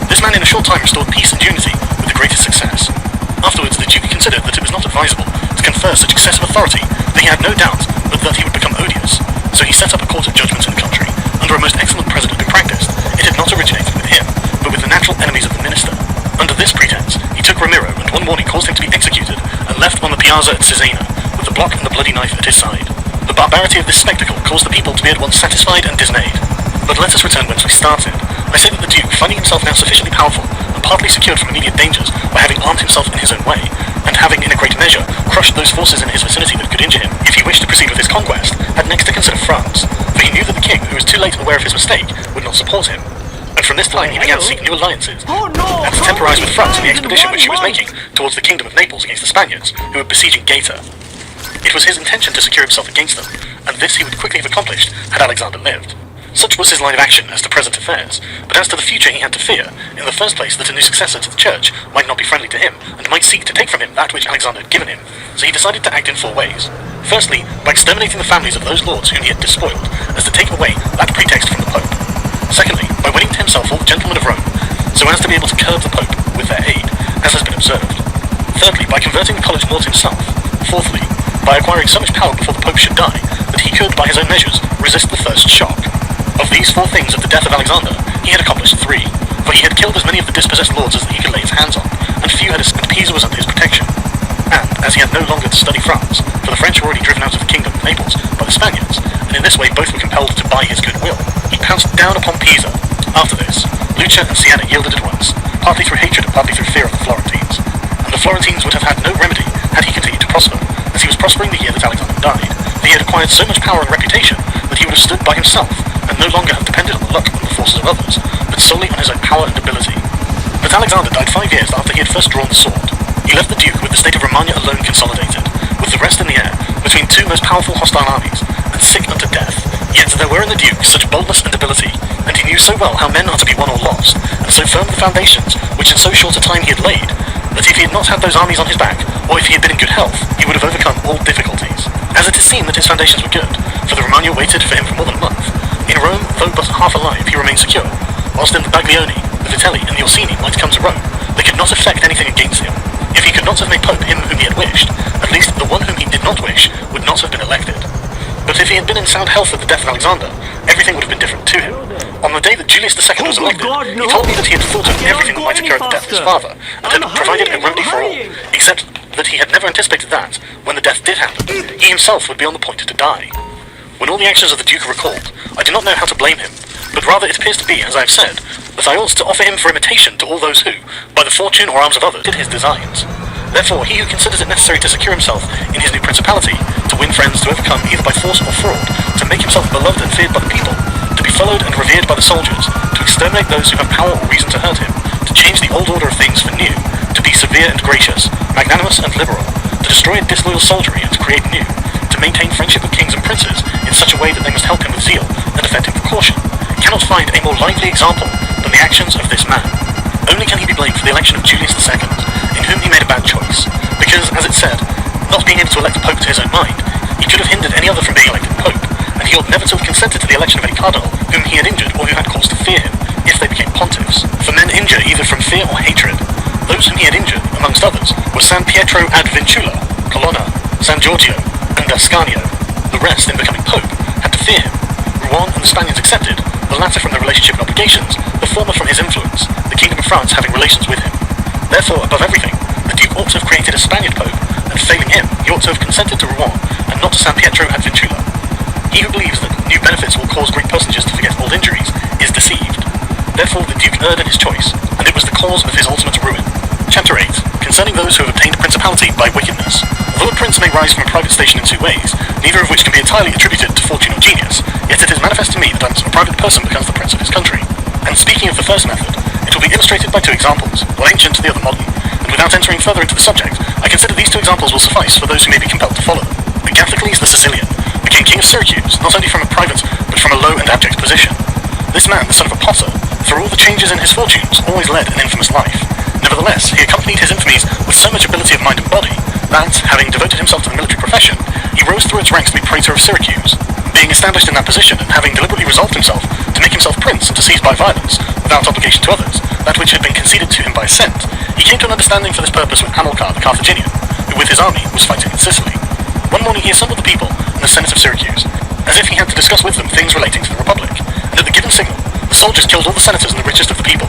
This man in a short time restored peace and unity with the greatest success. Afterwards, the Duke considered that it was not advisable to confer such excessive authority, that he had no doubt but that he would become odious. So he set up a court of judgment in the country, under a most excellent president who practiced. It had not originated with him, but with the natural enemies of the minister. Under this pretense, he took Ramiro and one morning caused him to be executed, and left on the piazza at Cesena, with the block and the bloody knife at his side. The barbarity of this spectacle caused the people to be at once satisfied and dismayed. But let us return whence we started. I say that the Duke, finding himself now sufficiently powerful, and partly secured from immediate dangers by having armed himself in his own way, and having in a great measure crushed those forces in his vicinity that could injure him, if he wished to proceed with his conquest, had next to consider France, for he knew that the king, who was too late aware of his mistake, would not support him. And from this time he began to seek new alliances, and to temporize with France in the expedition which she was making towards the kingdom of Naples against the Spaniards, who were besieging Gaeta. It was his intention to secure himself against them, and this he would quickly have accomplished had Alexander lived. Such was his line of action as to present affairs, but as to the future he had to fear, in the first place that a new successor to the Church might not be friendly to him, and might seek to take from him that which Alexander had given him, so he decided to act in 4 ways. Firstly, by exterminating the families of those lords whom he had despoiled, as to take away that pretext from the Pope. Secondly, by winning to himself all the gentlemen of Rome, so as to be able to curb the Pope with their aid, as has been observed. Thirdly, by converting the College Mort himself, Fourthly, by acquiring so much power before the Pope should die, that he could, by his own measures, resist the first shock. Of these 4 things at the death of Alexander, he had accomplished 3, for he had killed as many of the dispossessed lords as he could lay his hands on, and few had escaped. Pisa was under his protection. And, as he had no longer to study France, for the French were already driven out of the kingdom of Naples by the Spaniards, and in this way both were compelled to buy his goodwill, he pounced down upon Pisa. After this, Lucca and Siena yielded at once, partly through hatred and partly through fear of the Florentines. And the Florentines would have had no remedy had he continued to prosper, as he was prospering the year that Alexander died, for he had acquired so much power and reputation that he would have stood by himself, and no longer have depended on the luck and the forces of others, but solely on his own power and ability. But Alexander died 5 years after he had first drawn the sword. He left the Duke with the state of Romagna alone consolidated, with the rest in the air, between 2 most powerful hostile armies, and sick unto death. Yet there were in the Duke such boldness and ability, and he knew so well how men are to be won or lost, and so firm the foundations, which in so short a time he had laid, that if he had not had those armies on his back, or if he had been in good health, he would have overcome all difficulties. As it is seen that his foundations were good, for the Romagna waited for him for more than a month. In Rome, though but half alive, he remained secure, whilst in the Baglioni, the Vitelli, and the Orsini might come to Rome, they could not effect anything against him. If he could not have made Pope him whom he had wished, at least the one whom he did not wish would not have been elected. But if he had been in sound health at the death of Alexander, everything would have been different to him. On the day that Julius II was elected, he told me that he had thought of everything that might occur at the death of his father, and had provided a remedy for all, except that he had never anticipated that, when the death did happen, he himself would be on the point to die. When all the actions of the Duke are recalled, I do not know how to blame him, but rather it appears to be, as I have said, that I ought to offer him for imitation to all those who, by the fortune or arms of others, did his designs. Therefore, he who considers it necessary to secure himself in his new principality, to win friends, to overcome either by force or fraud, to make himself beloved and feared by the people, to be followed and revered by the soldiers, to exterminate those who have power or reason to hurt him, to change the old order of things for new, to be severe and gracious, magnanimous and liberal, to destroy disloyal soldiery and to create new, to maintain friendship with kings and princes in such a way that they must help him with zeal and defend him with caution, cannot find a more lively example than the actions of this man. Only can he be blamed for the election of Julius II, in whom he made a bad choice, because, as it said, not being able to elect a pope to his own mind, he could have hindered any other from being elected pope, and he ought never to have consented to the election of any cardinal whom he had injured or who had cause to fear him, if they became pontiffs. For men injure either from fear or hatred. Those whom he had injured, amongst others, were San Pietro ad Vincula, Colonna, San Giorgio, and Ascanio. The rest, in becoming pope, had to fear him. Rouen and the Spaniards accepted, the latter from their relationship and obligations, the former from his influence, the Kingdom of France having relations with him. Therefore, above everything, the Duke ought to have created a Spaniard pope, and failing him, he ought to have consented to Rouen, and not to San Pietro ad Vincula. He who believes that new benefits will cause great personages to forget old injuries is deceived. Therefore, the Duke erred in his choice, and it was the cause of his ultimate ruin. Chapter 8. Concerning those who have obtained principality by wickedness. Although a prince may rise from a private station in 2 ways, neither of which can be entirely attributed to fortune or genius, yet it is manifest to me that a private person becomes the prince of his country. And speaking of the first method, it will be illustrated by 2 examples, one ancient, the other modern, and without entering further into the subject, I consider these 2 examples will suffice for those who may be compelled to follow them. Agathocles the Sicilian became king of Syracuse, not only from a private, but from a low and abject position. This man, the son of a potter, through all the changes in his fortunes, always led an infamous life. Nevertheless, he accompanied his infamies with so much ability of mind and body, that, having devoted himself to the military profession, he rose through its ranks to be praetor of Syracuse. Being established in that position, and having deliberately resolved himself to make himself prince and to seize by violence, without obligation to others, that which had been conceded to him by assent, he came to an understanding for this purpose with Hamilcar the Carthaginian, who with his army was fighting in Sicily. One morning he assembled the people and the Senate of Syracuse, as if he had to discuss with them things relating to the Republic, and at the given signal, the soldiers killed all the senators and the richest of the people.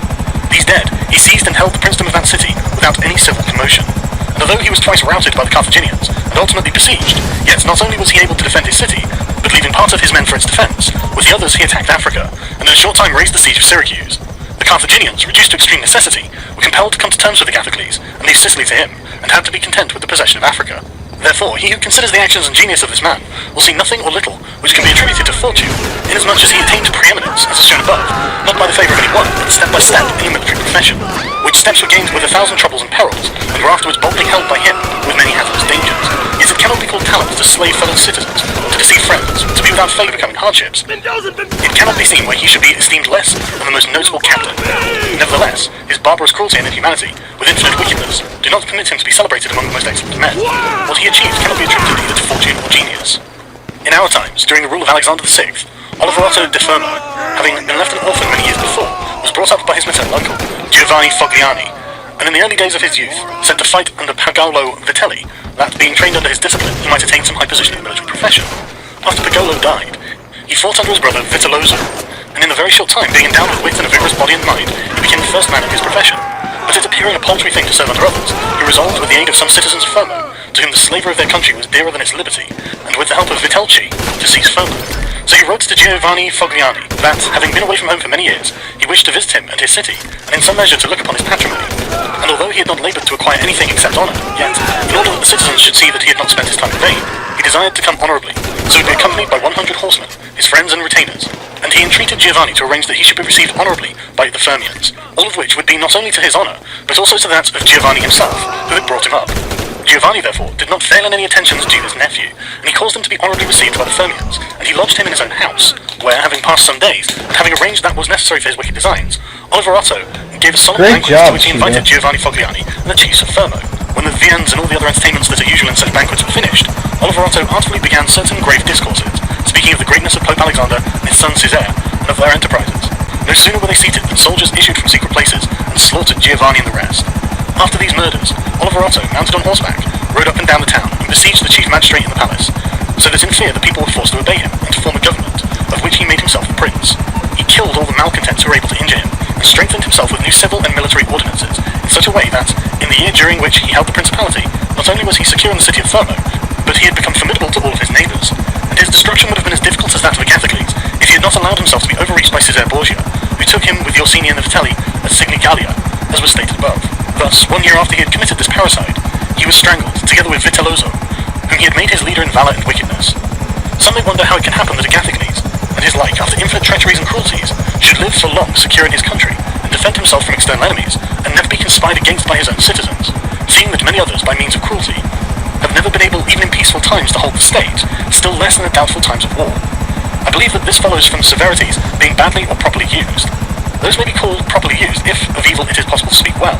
These dead, he seized and held the princedom of that city without any civil commotion. And although he was twice routed by the Carthaginians, and ultimately besieged, yet not only was he able to defend his city, but leaving part of his men for its defence, with the others he attacked Africa, and in a short time raised the siege of Syracuse. The Carthaginians, reduced to extreme necessity, were compelled to come to terms with Agathocles, and leave Sicily to him, and had to be content with the possession of Africa. Therefore, he who considers the actions and genius of this man will see nothing or little which can be attributed to fortune, inasmuch as he attained preeminence, as is shown above, not by the favour of any one, but step by step in a military profession, which steps were gained with 1,000 troubles and perils, and were afterwards boldly held by him with many hazardous dangers. Yet it cannot be called talent to slay fellow citizens, to deceive friends, to be without favour becoming hardships. It cannot be seen why he should be esteemed less than the most notable captain. Nevertheless, his barbarous cruelty and inhumanity, with infinite wickedness, do not permit him to be celebrated among the most excellent of men. What he achieved cannot be attributed either to fortune or genius. In our times, during the rule of Alexander VI, Oliverotto de Fermo, having been left an orphan many years before, was brought up by his maternal uncle, Giovanni Fogliani, and in the early days of his youth, sent to fight under Pagolo Vitelli, that, being trained under his discipline, he might attain some high position in the military profession. After Pagolo died, he fought under his brother Vitellozzo, and in a very short time, being endowed with wit and a vigorous body and mind, he became the first man of his profession. But it appearing a paltry thing to serve under others, he resolved, with the aid of some citizens of Fermo, to whom the slavery of their country was dearer than its liberty, and with the help of Vitelci, to seize Fermo. So he wrote to Giovanni Fogliani that, having been away from home for many years, he wished to visit him and his city, and in some measure to look upon his patrimony. And although he had not laboured to acquire anything except honour, yet, in order that the citizens should see that he had not spent his time in vain, he desired to come honourably, so he would be accompanied by 100 horsemen, his friends and retainers, and he entreated Giovanni to arrange that he should be received honourably by the Fermians, all of which would be not only to his honour, but also to that of Giovanni himself, who had brought him up. Giovanni, therefore, did not fail in any attentions due his nephew, and he caused him to be honourably received by the Fermians, and he lodged him in his own house, where, having passed some days, and having arranged that was necessary for his wicked designs, Oliver Otto gave a solemn banquet to which he invited Giovanni Fogliani and the chiefs of Fermo. When the viands and all the other entertainments that are usual in such banquets were finished, Oliver Otto artfully began certain grave discourses, speaking of the greatness of Pope Alexander and his son Cesare, and of their enterprises. No sooner were they seated than soldiers issued from secret places and slaughtered Giovanni and the rest. After these murders, Oliver Otto, mounted on horseback, rode up and down the town and besieged the chief magistrate in the palace, so that in fear the people were forced to obey him and to form a government, of which he made himself the prince. He killed all the malcontents who were able to injure him, and strengthened himself with new civil and military ordinances, in such a way that, in the year during which he held the principality, not only was he secure in the city of Fermo, but he had become formidable to all of his neighbours, and his destruction would have been as difficult as that of Agathocles if he had not allowed himself to be overreached by Cesare Borgia, who took him with Orsini and the Vitelli at Signigalia, as was stated above. Thus, 1 year after he had committed this parricide, he was strangled, together with Vitellozzo, whom he had made his leader in valour and wickedness. Some may wonder how it can happen that Agathocles, and his like, after infinite treacheries and cruelties, should live so long secure in his country, and defend himself from external enemies, and never be conspired against by his own citizens, seeing that many others, by means of cruelty, have never been able, even in peaceful times, to hold the state, still less in the doubtful times of war. I believe that this follows from severities being badly or properly used. Those may be called properly used if, of evil it is possible to speak well,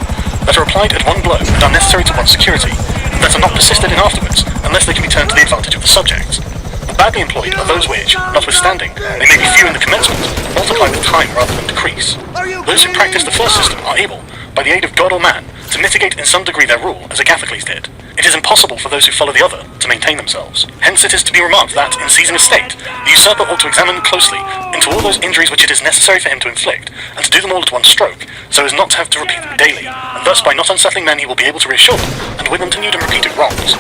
that are applied at one blow and are necessary to one's security, and that are not persisted in afterwards, unless they can be turned to the advantage of the subjects. The badly employed are those which, notwithstanding, they may be few in the commencement, multiply with time rather than decrease. Those who practice the first system are able, by the aid of God or man, to mitigate in some degree their rule, as Agathocles did. It is impossible for those who follow the other to maintain themselves. Hence it is to be remarked that, in seizing a state, the usurper ought to examine closely into all those injuries which it is necessary for him to inflict, and to do them all at one stroke, so as not to have to repeat them daily, and thus by not unsettling men he will be able to reassure them, and win them to new and repeated wrongs.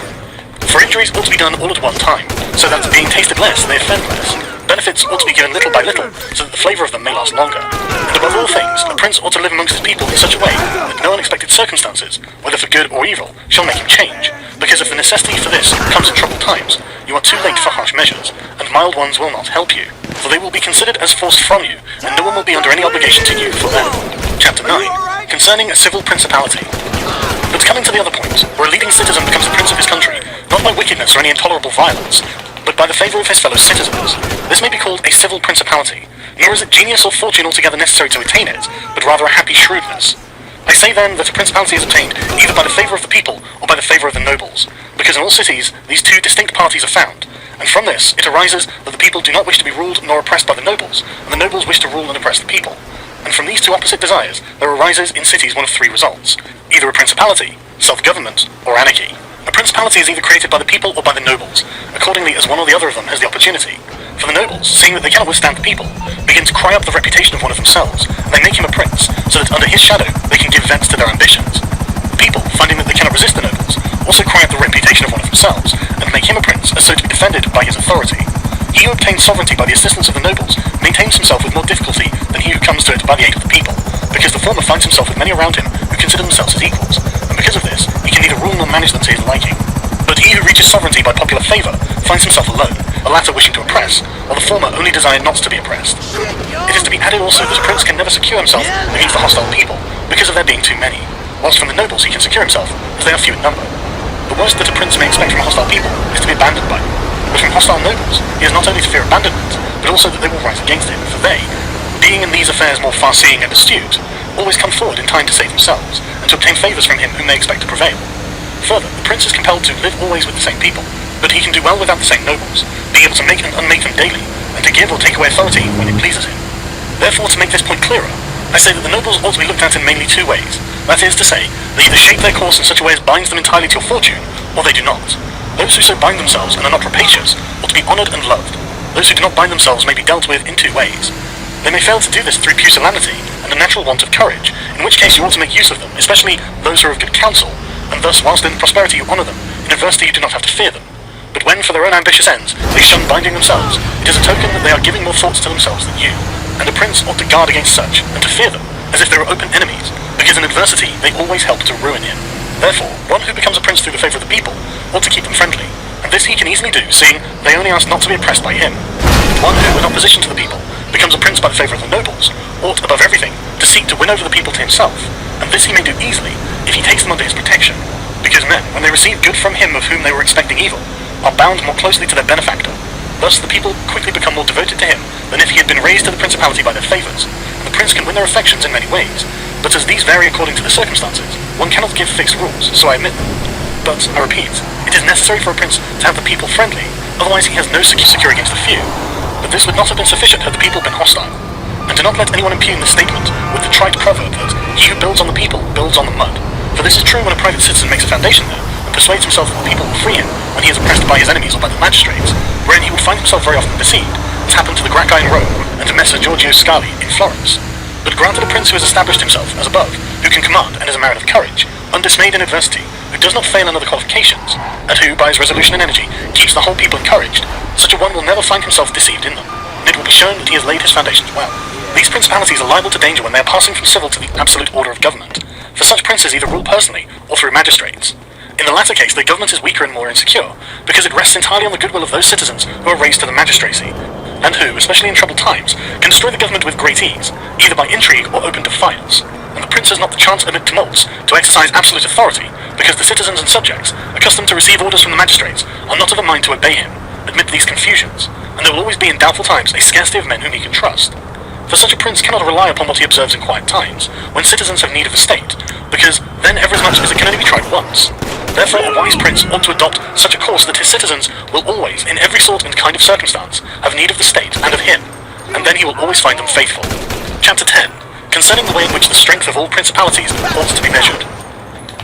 For injuries ought to be done all at one time, so that, being tasted less, they offend less. Benefits ought to be given little by little, so that the flavour of them may last longer. And above all things, a prince ought to live amongst his people in such a way that no unexpected circumstances, whether for good or evil, shall make him change, because if the necessity for this comes in troubled times, you are too late for harsh measures, and mild ones will not help you, for they will be considered as forced from you, and no one will be under any obligation to you for them. Chapter 9, concerning a civil principality. But coming to the other point, where a leading citizen becomes the prince of his country, not by wickedness or any intolerable violence, but by the favour of his fellow citizens, this may be called a civil principality, nor is it genius or fortune altogether necessary to attain it, but rather a happy shrewdness. I say then that a principality is obtained either by the favour of the people or by the favour of the nobles, because in all cities these two distinct parties are found, and from this it arises that the people do not wish to be ruled nor oppressed by the nobles, and the nobles wish to rule and oppress the people. And from these two opposite desires there arises in cities one of three results, either a principality, self-government, or anarchy. A principality is either created by the people or by the nobles, accordingly as one or the other of them has the opportunity. For the nobles, seeing that they cannot withstand the people, begin to cry up the reputation of one of themselves, and they make him a prince, so that under his shadow they can give vent to their ambitions. The people, finding that they cannot resist the nobles, also cry up the reputation of one of themselves, and make him a prince as so to be defended by his authority. He who obtains sovereignty by the assistance of the nobles maintains himself with more difficulty than he who comes to it by the aid of the people, because the former finds himself with many around him who consider themselves as equals, and because of this he can neither rule nor manage them to his liking. But he who reaches sovereignty by popular favour finds himself alone, the latter wishing to oppress, while the former only desire not to be oppressed. It is to be added also that a prince can never secure himself against the hostile people, because of there being too many, whilst from the nobles he can secure himself, as they are few in number. The worst that a prince may expect from hostile people is to be abandoned by them, but from hostile nobles he has not only to fear abandonment, but also that they will rise against him, for they, being in these affairs more far-seeing and astute, always come forward in time to save themselves, and to obtain favours from him whom they expect to prevail. Further, the prince is compelled to live always with the same people, but he can do well without the same nobles, being able to make and unmake them daily, and to give or take away authority when it pleases him. Therefore, to make this point clearer, I say that the nobles ought to be looked at in mainly two ways, That is to say, they either shape their course in such a way as binds them entirely to your fortune, or they do not. Those who so bind themselves and are not rapacious ought to be honoured and loved. Those who do not bind themselves may be dealt with in two ways. They may fail to do this through pusillanimity and a natural want of courage, in which case you ought to make use of them, especially those who are of good counsel, and thus whilst in prosperity you honour them, in adversity you do not have to fear them. But when, for their own ambitious ends, they shun binding themselves, it is a token that they are giving more thoughts to themselves than you, and a prince ought to guard against such, and to fear them, as if they were open enemies, because in adversity they always help to ruin him. Therefore, one who becomes a prince through the favour of the people ought to keep them friendly, and this he can easily do, seeing they only ask not to be oppressed by him. One who, in opposition to the people, becomes a prince by the favour of the nobles, ought, above everything, to seek to win over the people to himself, and this he may do easily if he takes them under his protection, because men, when they receive good from him of whom they were expecting evil, are bound more closely to their benefactor. Thus the people quickly become more devoted to him than if he had been raised to the principality by their favours, and the prince can win their affections in many ways, but as these vary according to the circumstances, one cannot give fixed rules, so I admit them. But, I repeat, it is necessary for a prince to have the people friendly, otherwise he has no secure against the few. But this would not have been sufficient had the people been hostile. And do not let anyone impugn this statement with the trite proverb that he who builds on the people builds on the mud. For this is true when a private citizen makes a foundation there, and persuades himself that the people will free him when he is oppressed by his enemies or by the magistrates, wherein he would find himself very often deceived, as happened to the Gracchi in Rome and to Messer Giorgio Scali in Florence. But granted a prince who has established himself as above, who can command and is a man of courage, undismayed in adversity, who does not fail in other qualifications, and who, by his resolution and energy, keeps the whole people encouraged, such a one will never find himself deceived in them, and it will be shown that he has laid his foundations well. These principalities are liable to danger when they are passing from civil to the absolute order of government, for such princes either rule personally or through magistrates. In the latter case, the government is weaker and more insecure, because it rests entirely on the goodwill of those citizens who are raised to the magistracy, and who, especially in troubled times, can destroy the government with great ease, either by intrigue or open defiance. And the prince has not the chance amid tumults to exercise absolute authority, because the citizens and subjects, accustomed to receive orders from the magistrates, are not of a mind to obey him, amid these confusions, and there will always be in doubtful times a scarcity of men whom he can trust. For such a prince cannot rely upon what he observes in quiet times, when citizens have need of the state, because then everasmuch as it can only be tried once. Therefore a wise prince ought to adopt such a course that his citizens will always, in every sort and kind of circumstance, have need of the state and of him, and then he will always find them faithful. Chapter 10. Concerning the way in which the strength of all principalities ought to be measured.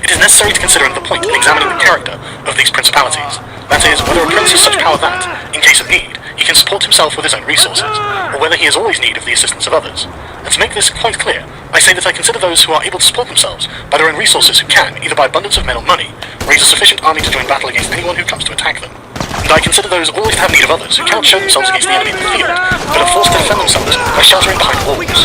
It is necessary to consider another point in examining the character of these principalities. That is, whether a prince has such power that, in case of need, he can support himself with his own resources, or whether he has always need of the assistance of others. And to make this quite clear, I say that I consider those who are able to support themselves by their own resources who can, either by abundance of men or money, raise a sufficient army to join battle against anyone who comes to attack them. And I consider those always to have need of others who cannot show themselves against the enemy in the field, but are forced to defend themselves by sheltering behind walls.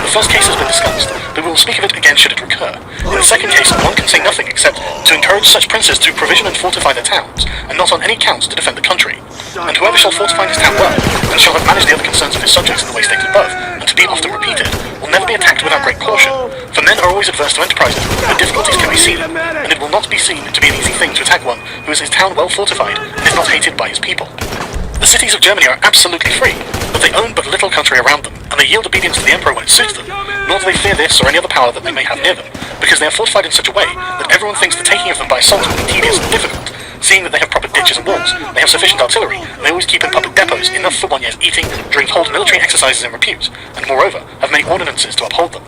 The first case has been discussed, but we will speak of it again should it recur. In the second case, one can say nothing except to encourage such princes to provision and fortify their towns, and not on any counts to defend the country. And whoever shall fortify his town well, and shall have managed the other concerns of his subjects in the way stated above, and to be often repeated, will never be attacked without great caution, for men are always adverse to enterprises where difficulties can be seen, and it will not be seen to be an easy thing to attack one who has his town well fortified and is not hated by his people. The cities of Germany are absolutely free, but they own but little country around them, and they yield obedience to the emperor when it suits them, nor do they fear this or any other power that they may have near them, because they are fortified in such a way that everyone thinks the taking of them by assault will be tedious and difficult, seeing that they have proper ditches and walls, they have sufficient artillery, and they always keep in public depots enough for 1 year's eating, drink, hold military exercises in repute, and moreover, have many ordinances to uphold them.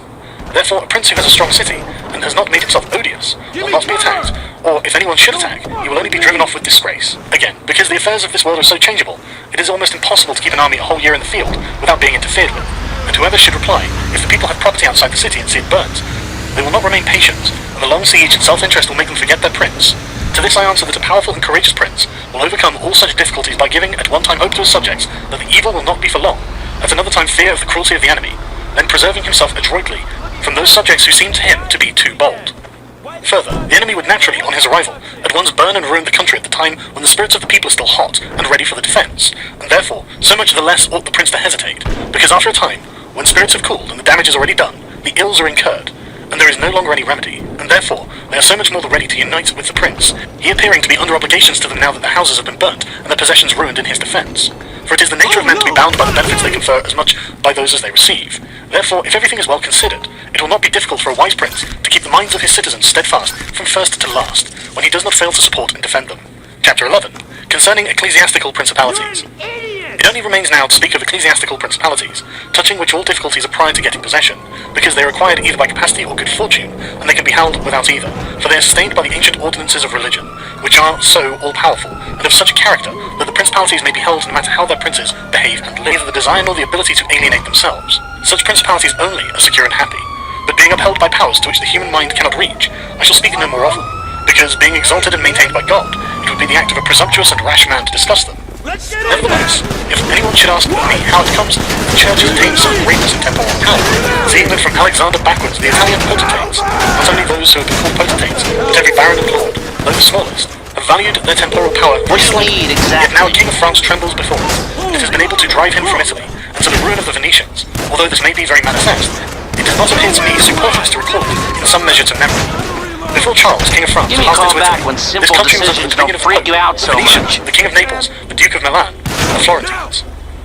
Therefore, a prince who has a strong city, and has not made himself odious, will not be attacked, or if anyone should attack, he will only be driven off with disgrace. Again, because the affairs of this world are so changeable, it is almost impossible to keep an army a whole year in the field without being interfered with, and whoever should reply, if the people have property outside the city and see it burnt, they will not remain patient, and the long siege and self-interest will make them forget their prince. To this I answer that a powerful and courageous prince will overcome all such difficulties by giving at one time hope to his subjects that the evil will not be for long, at another time fear of the cruelty of the enemy, then preserving himself adroitly from those subjects who seem to him to be too bold. Further, the enemy would naturally, on his arrival, at once burn and ruin the country at the time when the spirits of the people are still hot and ready for the defence, and therefore, so much the less ought the prince to hesitate, because after a time, when spirits have cooled and the damage is already done, the ills are incurred, and there is no longer any remedy, and therefore they are so much more the ready to unite with the prince, he appearing to be under obligations to them now that their houses have been burnt and their possessions ruined in his defence. For it is the nature of men to be bound by the benefits they confer as much by those as they receive. Therefore, if everything is well considered, it will not be difficult for a wise prince to keep the minds of his citizens steadfast from first to last, when he does not fail to support and defend them. Chapter 11. Concerning ecclesiastical principalities. It It only remains now to speak of ecclesiastical principalities, touching which all difficulties are prior to getting possession, because they are acquired either by capacity or good fortune, and they can be held without either, for they are sustained by the ancient ordinances of religion, which are so all-powerful, and of such a character, that the principalities may be held no matter how their princes behave and live, neither the desire nor the ability to alienate themselves. Such principalities only are secure and happy, but being upheld by powers to which the human mind cannot reach, I shall speak no more of them, because being exalted and maintained by God, it would be the act of a presumptuous and rash man to discuss them. Nevertheless, if anyone should ask me how it comes that the Church has attained some greatness in temporal power, seeing that from Alexander backwards the Italian potentates, not only those who have been called potentates, but every baron and lord, though the smallest, have valued their temporal power very slightly, yet now a king of France trembles before it. It has been able to drive him from Italy, and to the ruin of the Venetians, although this may be very manifest, it does not appear to me superfluous to recall it in some measure to memory. Before Charles, King of France, Give me a passed call into back Italy, when this simple country was under the decisions dominion don't of the freak you out the so Venetians, much. the King of Naples, the Duke of Milan, and the Florentines.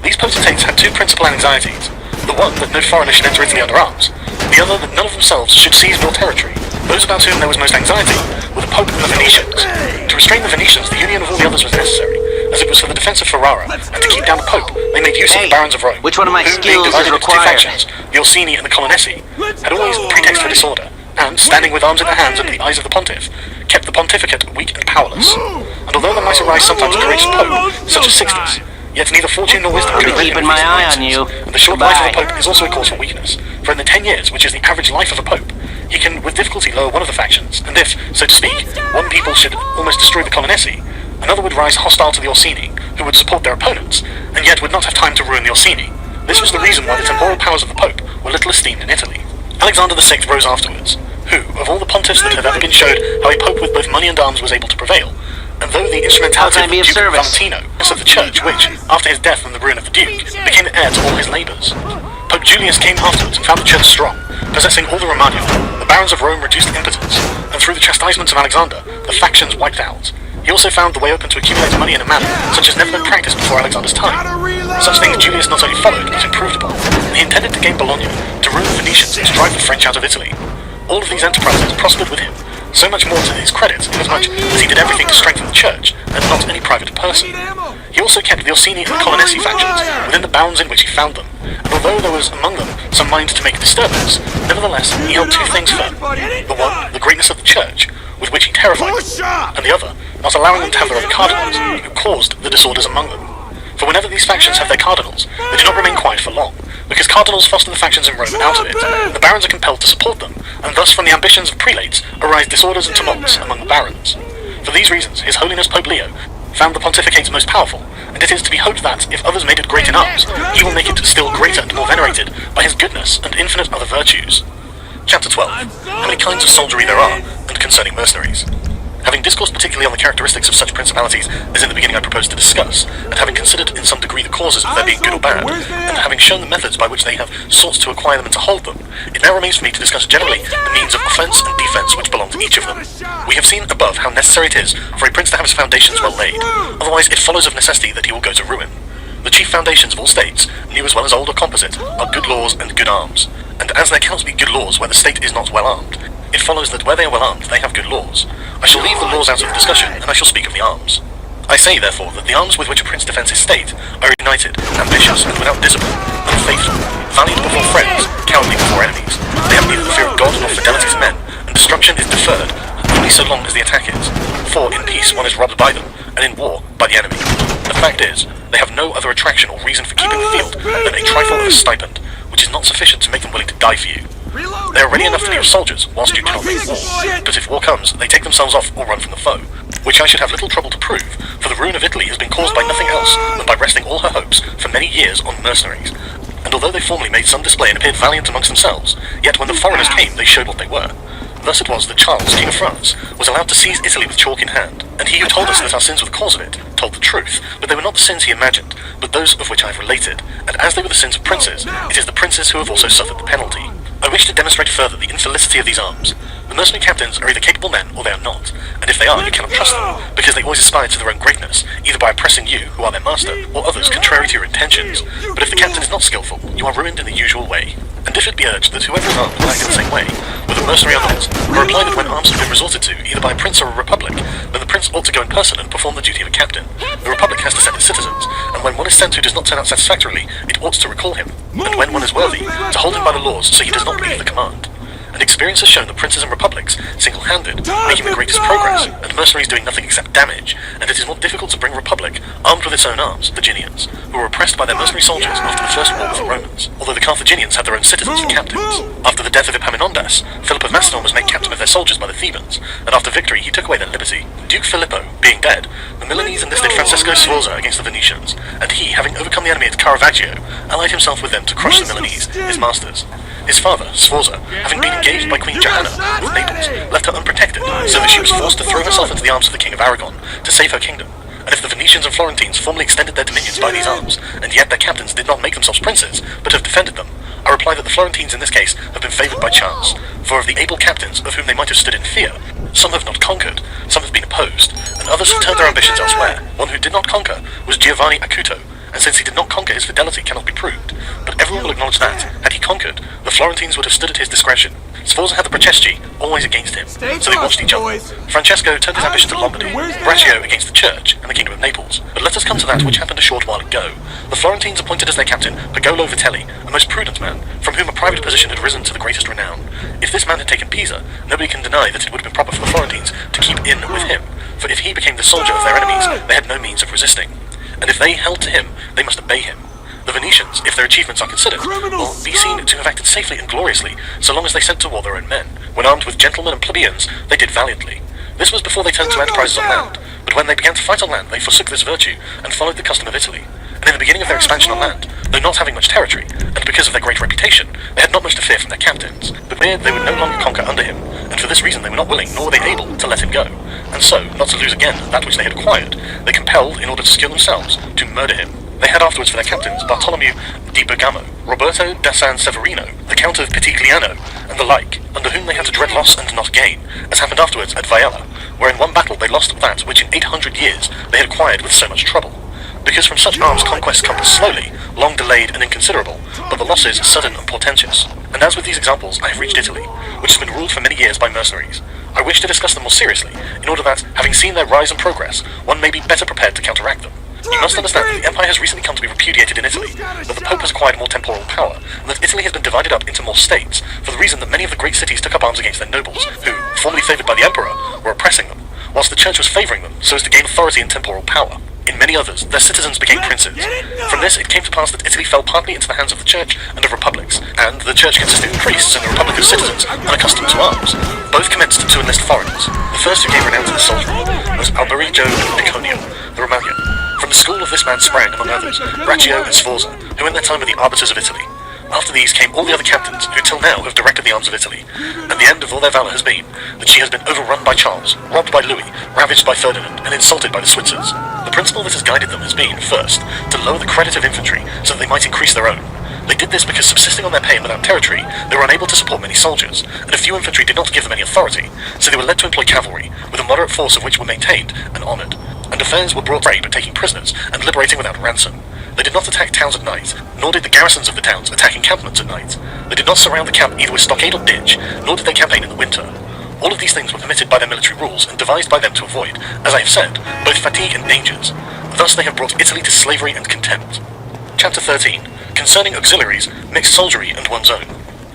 These potentates had two principal anxieties. The one, that no foreigner should enter Italy under arms. The other, that none of themselves should seize more territory. Those about whom there was most anxiety were the Pope and the Venetians. To restrain the Venetians, the union of all the others was necessary, as it was for the defence of Ferrara, and to keep down the Pope, they made use of the barons of Rome, which one of my who, being skills divided is into two required? factions, the Orsini and the Colonnesi, had always a pretext for disorder, and, standing with arms in their hands under the eyes of the pontiff, kept the pontificate weak and powerless. And although there might arise sometimes a courageous pope, such as Sixtus, yet neither fortune nor wisdom could keeping my eye on you. And the short life of a pope is also a cause for weakness, for in the 10 years, which is the average life of a pope, he can with difficulty lower one of the factions, and if, so to speak, one people should almost destroy the Colonnesi, another would rise hostile to the Orsini, who would support their opponents, and yet would not have time to ruin the Orsini. This was the reason why the temporal powers of the pope were little esteemed in Italy. Alexander VI rose afterwards, who, of all the pontiffs that have ever been showed how a pope with both money and arms was able to prevail, and though the instrumentality of the Duke of Valentino was of the Church, which, after his death and the ruin of the Duke, became the heir to all his labours. Pope Julius came afterwards and found the Church strong, possessing all the Romagna, the barons of Rome reduced to impotence, and through the chastisements of Alexander, the factions wiped out. He also found the way open to accumulate money in a manner such as never been practiced before Alexander's time. Such things Julius not only followed, but improved upon, and he intended to gain Bologna, to ruin the Venetians and to drive the French out of Italy. All of these enterprises prospered with him, so much more to his credit, inasmuch as he did everything to strengthen the Church, and not any private person. He also kept the Orsini and the Colonnesi factions within the bounds in which he found them, and although there was among them some mind to make a disturbance, nevertheless he held two things firm. The one, the greatness of the Church, with which he terrified them, and the other, not allowing them to have their own cardinals, who caused the disorders among them. For whenever these factions have their cardinals, they do not remain quiet for long, because cardinals foster the factions in Rome and out of it. The barons are compelled to support them, and thus from the ambitions of prelates arise disorders and tumults among the barons. For these reasons, His Holiness Pope Leo found the pontificate most powerful, and it is to be hoped that, if others made it great in arms, he will make it still greater and more venerated by his goodness and infinite other virtues. Chapter 12. How many kinds of soldiery there are, and concerning mercenaries. Having discoursed particularly on the characteristics of such principalities as in the beginning I proposed to discuss, and having considered in some degree the causes of their being good or bad, and having shown the methods by which they have sought to acquire them and to hold them, it now remains for me to discuss generally the means of offence and defence which belong to each of them. We have seen above how necessary it is for a prince to have his foundations well laid, otherwise it follows of necessity that he will go to ruin. The chief foundations of all states, new as well as old or composite, are good laws and good arms, and as there cannot be good laws where the state is not well armed, it follows that where they are well armed, they have good laws. I shall leave the laws out of the discussion, and I shall speak of the arms. I say, therefore, that the arms with which a prince defends his state are united, ambitious, and without discipline, unfaithful, valiant before friends, cowardly before enemies. They have neither the fear of God nor fidelity to men, and destruction is deferred only so long as the attack is. For in peace one is robbed by them, and in war by the enemy. The fact is, they have no other attraction or reason for keeping the field than a trifle of a stipend, which is not sufficient to make them willing to die for you. They are ready enough to be your soldiers, whilst you do not make war. But if war comes, they take themselves off or run from the foe, which I should have little trouble to prove, for the ruin of Italy has been caused by nothing else than by resting all her hopes for many years on mercenaries. And although they formerly made some display and appeared valiant amongst themselves, yet when the foreigners came they showed what they were. Thus it was that Charles, King of France, was allowed to seize Italy with chalk in hand, and he who told us that our sins were the cause of it, told the truth, but they were not the sins he imagined, but those of which I have related, and as they were the sins of princes, it is the princes who have also suffered the penalty. I wish to demonstrate further the infelicity of these arms. The mercenary captains are either capable men or they are not, and if they are, you cannot trust them, because they always aspire to their own greatness, either by oppressing you, who are their master, or others contrary to your intentions. But if the captain is not skillful, you are ruined in the usual way. And if it be urged that whoever is armed will act in the same way, whether mercenary or not, I reply that when arms have been resorted to, either by a prince or a republic, then the prince prince ought to go in person and perform the duty of a captain. The Republic has to send its citizens, and when one is sent who does not turn out satisfactorily, it ought to recall him, and when one is worthy, to hold him by the laws so he does not leave the command. And experience has shown that princes and republics, single-handed, making the greatest progress, and mercenaries doing nothing except damage, and it is more difficult to bring a republic, armed with its own arms, the Ginians, who were oppressed by their mercenary soldiers after the first war with the Romans, although the Carthaginians had their own citizens for captains. After the death of Epaminondas, Philip of Macedon was made captain of their soldiers by the Thebans, and after victory he took away their liberty. Duke Filippo, being dead, the Milanese enlisted Francesco Sforza against the Venetians, and he, having overcome the enemy at Caravaggio, allied himself with them to crush the Milanese, his masters. His father, Sforza, having been engaged by Queen Johanna of Naples, left her unprotected, so that she was forced to throw herself into the arms of the King of Aragon to save her kingdom. And if the Venetians and Florentines formally extended their dominions by these arms, and yet their captains did not make themselves princes, but have defended them, I reply that the Florentines in this case have been favoured by chance, for of the able captains of whom they might have stood in fear, some have not conquered, some have been opposed, and others have turned their ambitions elsewhere. One who did not conquer was Giovanni Acuto, and since he did not conquer, his fidelity cannot be proved. But everyone will acknowledge that, had he conquered, the Florentines would have stood at his discretion. Sforza had the Procesci always against him, so they watched each other. Francesco turned his ambition to Lombardy, Braccio against the Church and the Kingdom of Naples. But let us come to that which happened a short while ago. The Florentines appointed as their captain Pagolo Vitelli, a most prudent man, from whom a private position had risen to the greatest renown. If this man had taken Pisa, nobody can deny that it would have been proper for the Florentines to keep in with him, for if he became the soldier of their enemies, they had no means of resisting. And if they held to him, they must obey him. The Venetians, if their achievements are considered, will be seen to have acted safely and gloriously, so long as they sent to war their own men. When armed with gentlemen and plebeians, they did valiantly. This was before they turned to enterprises on land, but when they began to fight on land, they forsook this virtue, and followed the custom of Italy. And in the beginning of their expansion on land, though not having much territory, and because of their great reputation, they had not much to fear from their captains, but feared they would no longer conquer under him, and for this reason they were not willing, nor were they able, to let him go. And so, not to lose again that which they had acquired, they compelled, in order to secure themselves, to murder him. They had afterwards for their captains Bartolomeo di Bergamo, Roberto da San Severino, the Count of Pitigliano, and the like, under whom they had to dread loss and not gain, as happened afterwards at Viella, where in one battle they lost that which in 800 years they had acquired with so much trouble. Because from such arms conquest comes slowly, long delayed and inconsiderable, but the losses sudden and portentous. And as with these examples, I have reached Italy, which has been ruled for many years by mercenaries. I wish to discuss them more seriously, in order that, having seen their rise and progress, one may be better prepared to counteract them. You must understand that the empire has recently come to be repudiated in Italy, that the Pope has acquired more temporal power, and that Italy has been divided up into more states, for the reason that many of the great cities took up arms against their nobles, who, formerly favoured by the emperor, were oppressing them, whilst the church was favouring them so as to gain authority and temporal power. In many others, their citizens became princes. From this, it came to pass that Italy fell partly into the hands of the church and of republics, and the church consisting of priests and the republic of citizens unaccustomed to arms. Both commenced to enlist foreigners. The first who gave renown to the soldiery was Alberigo Niconio, the Romagnan. From the school of this man sprang, among others, Braccio and Sforza, who in their time were the arbiters of Italy. After these came all the other captains, who till now have directed the arms of Italy, and the end of all their valour has been that she has been overrun by Charles, robbed by Louis, ravaged by Ferdinand, and insulted by the Switzers. The principle that has guided them has been, first, to lower the credit of infantry so that they might increase their own. They did this because, subsisting on their pay and without territory, they were unable to support many soldiers, and a few infantry did not give them any authority, so they were led to employ cavalry, with a moderate force of which were maintained and honoured, and affairs were brought right by taking prisoners and liberating without ransom. They did not attack towns at night, nor did the garrisons of the towns attack encampments at night. They did not surround the camp either with stockade or ditch, nor did they campaign in the winter. All of these things were permitted by their military rules and devised by them to avoid, as I have said, both fatigue and dangers. Thus they have brought Italy to slavery and contempt. Chapter 13. Concerning auxiliaries, mixed soldiery and one's own.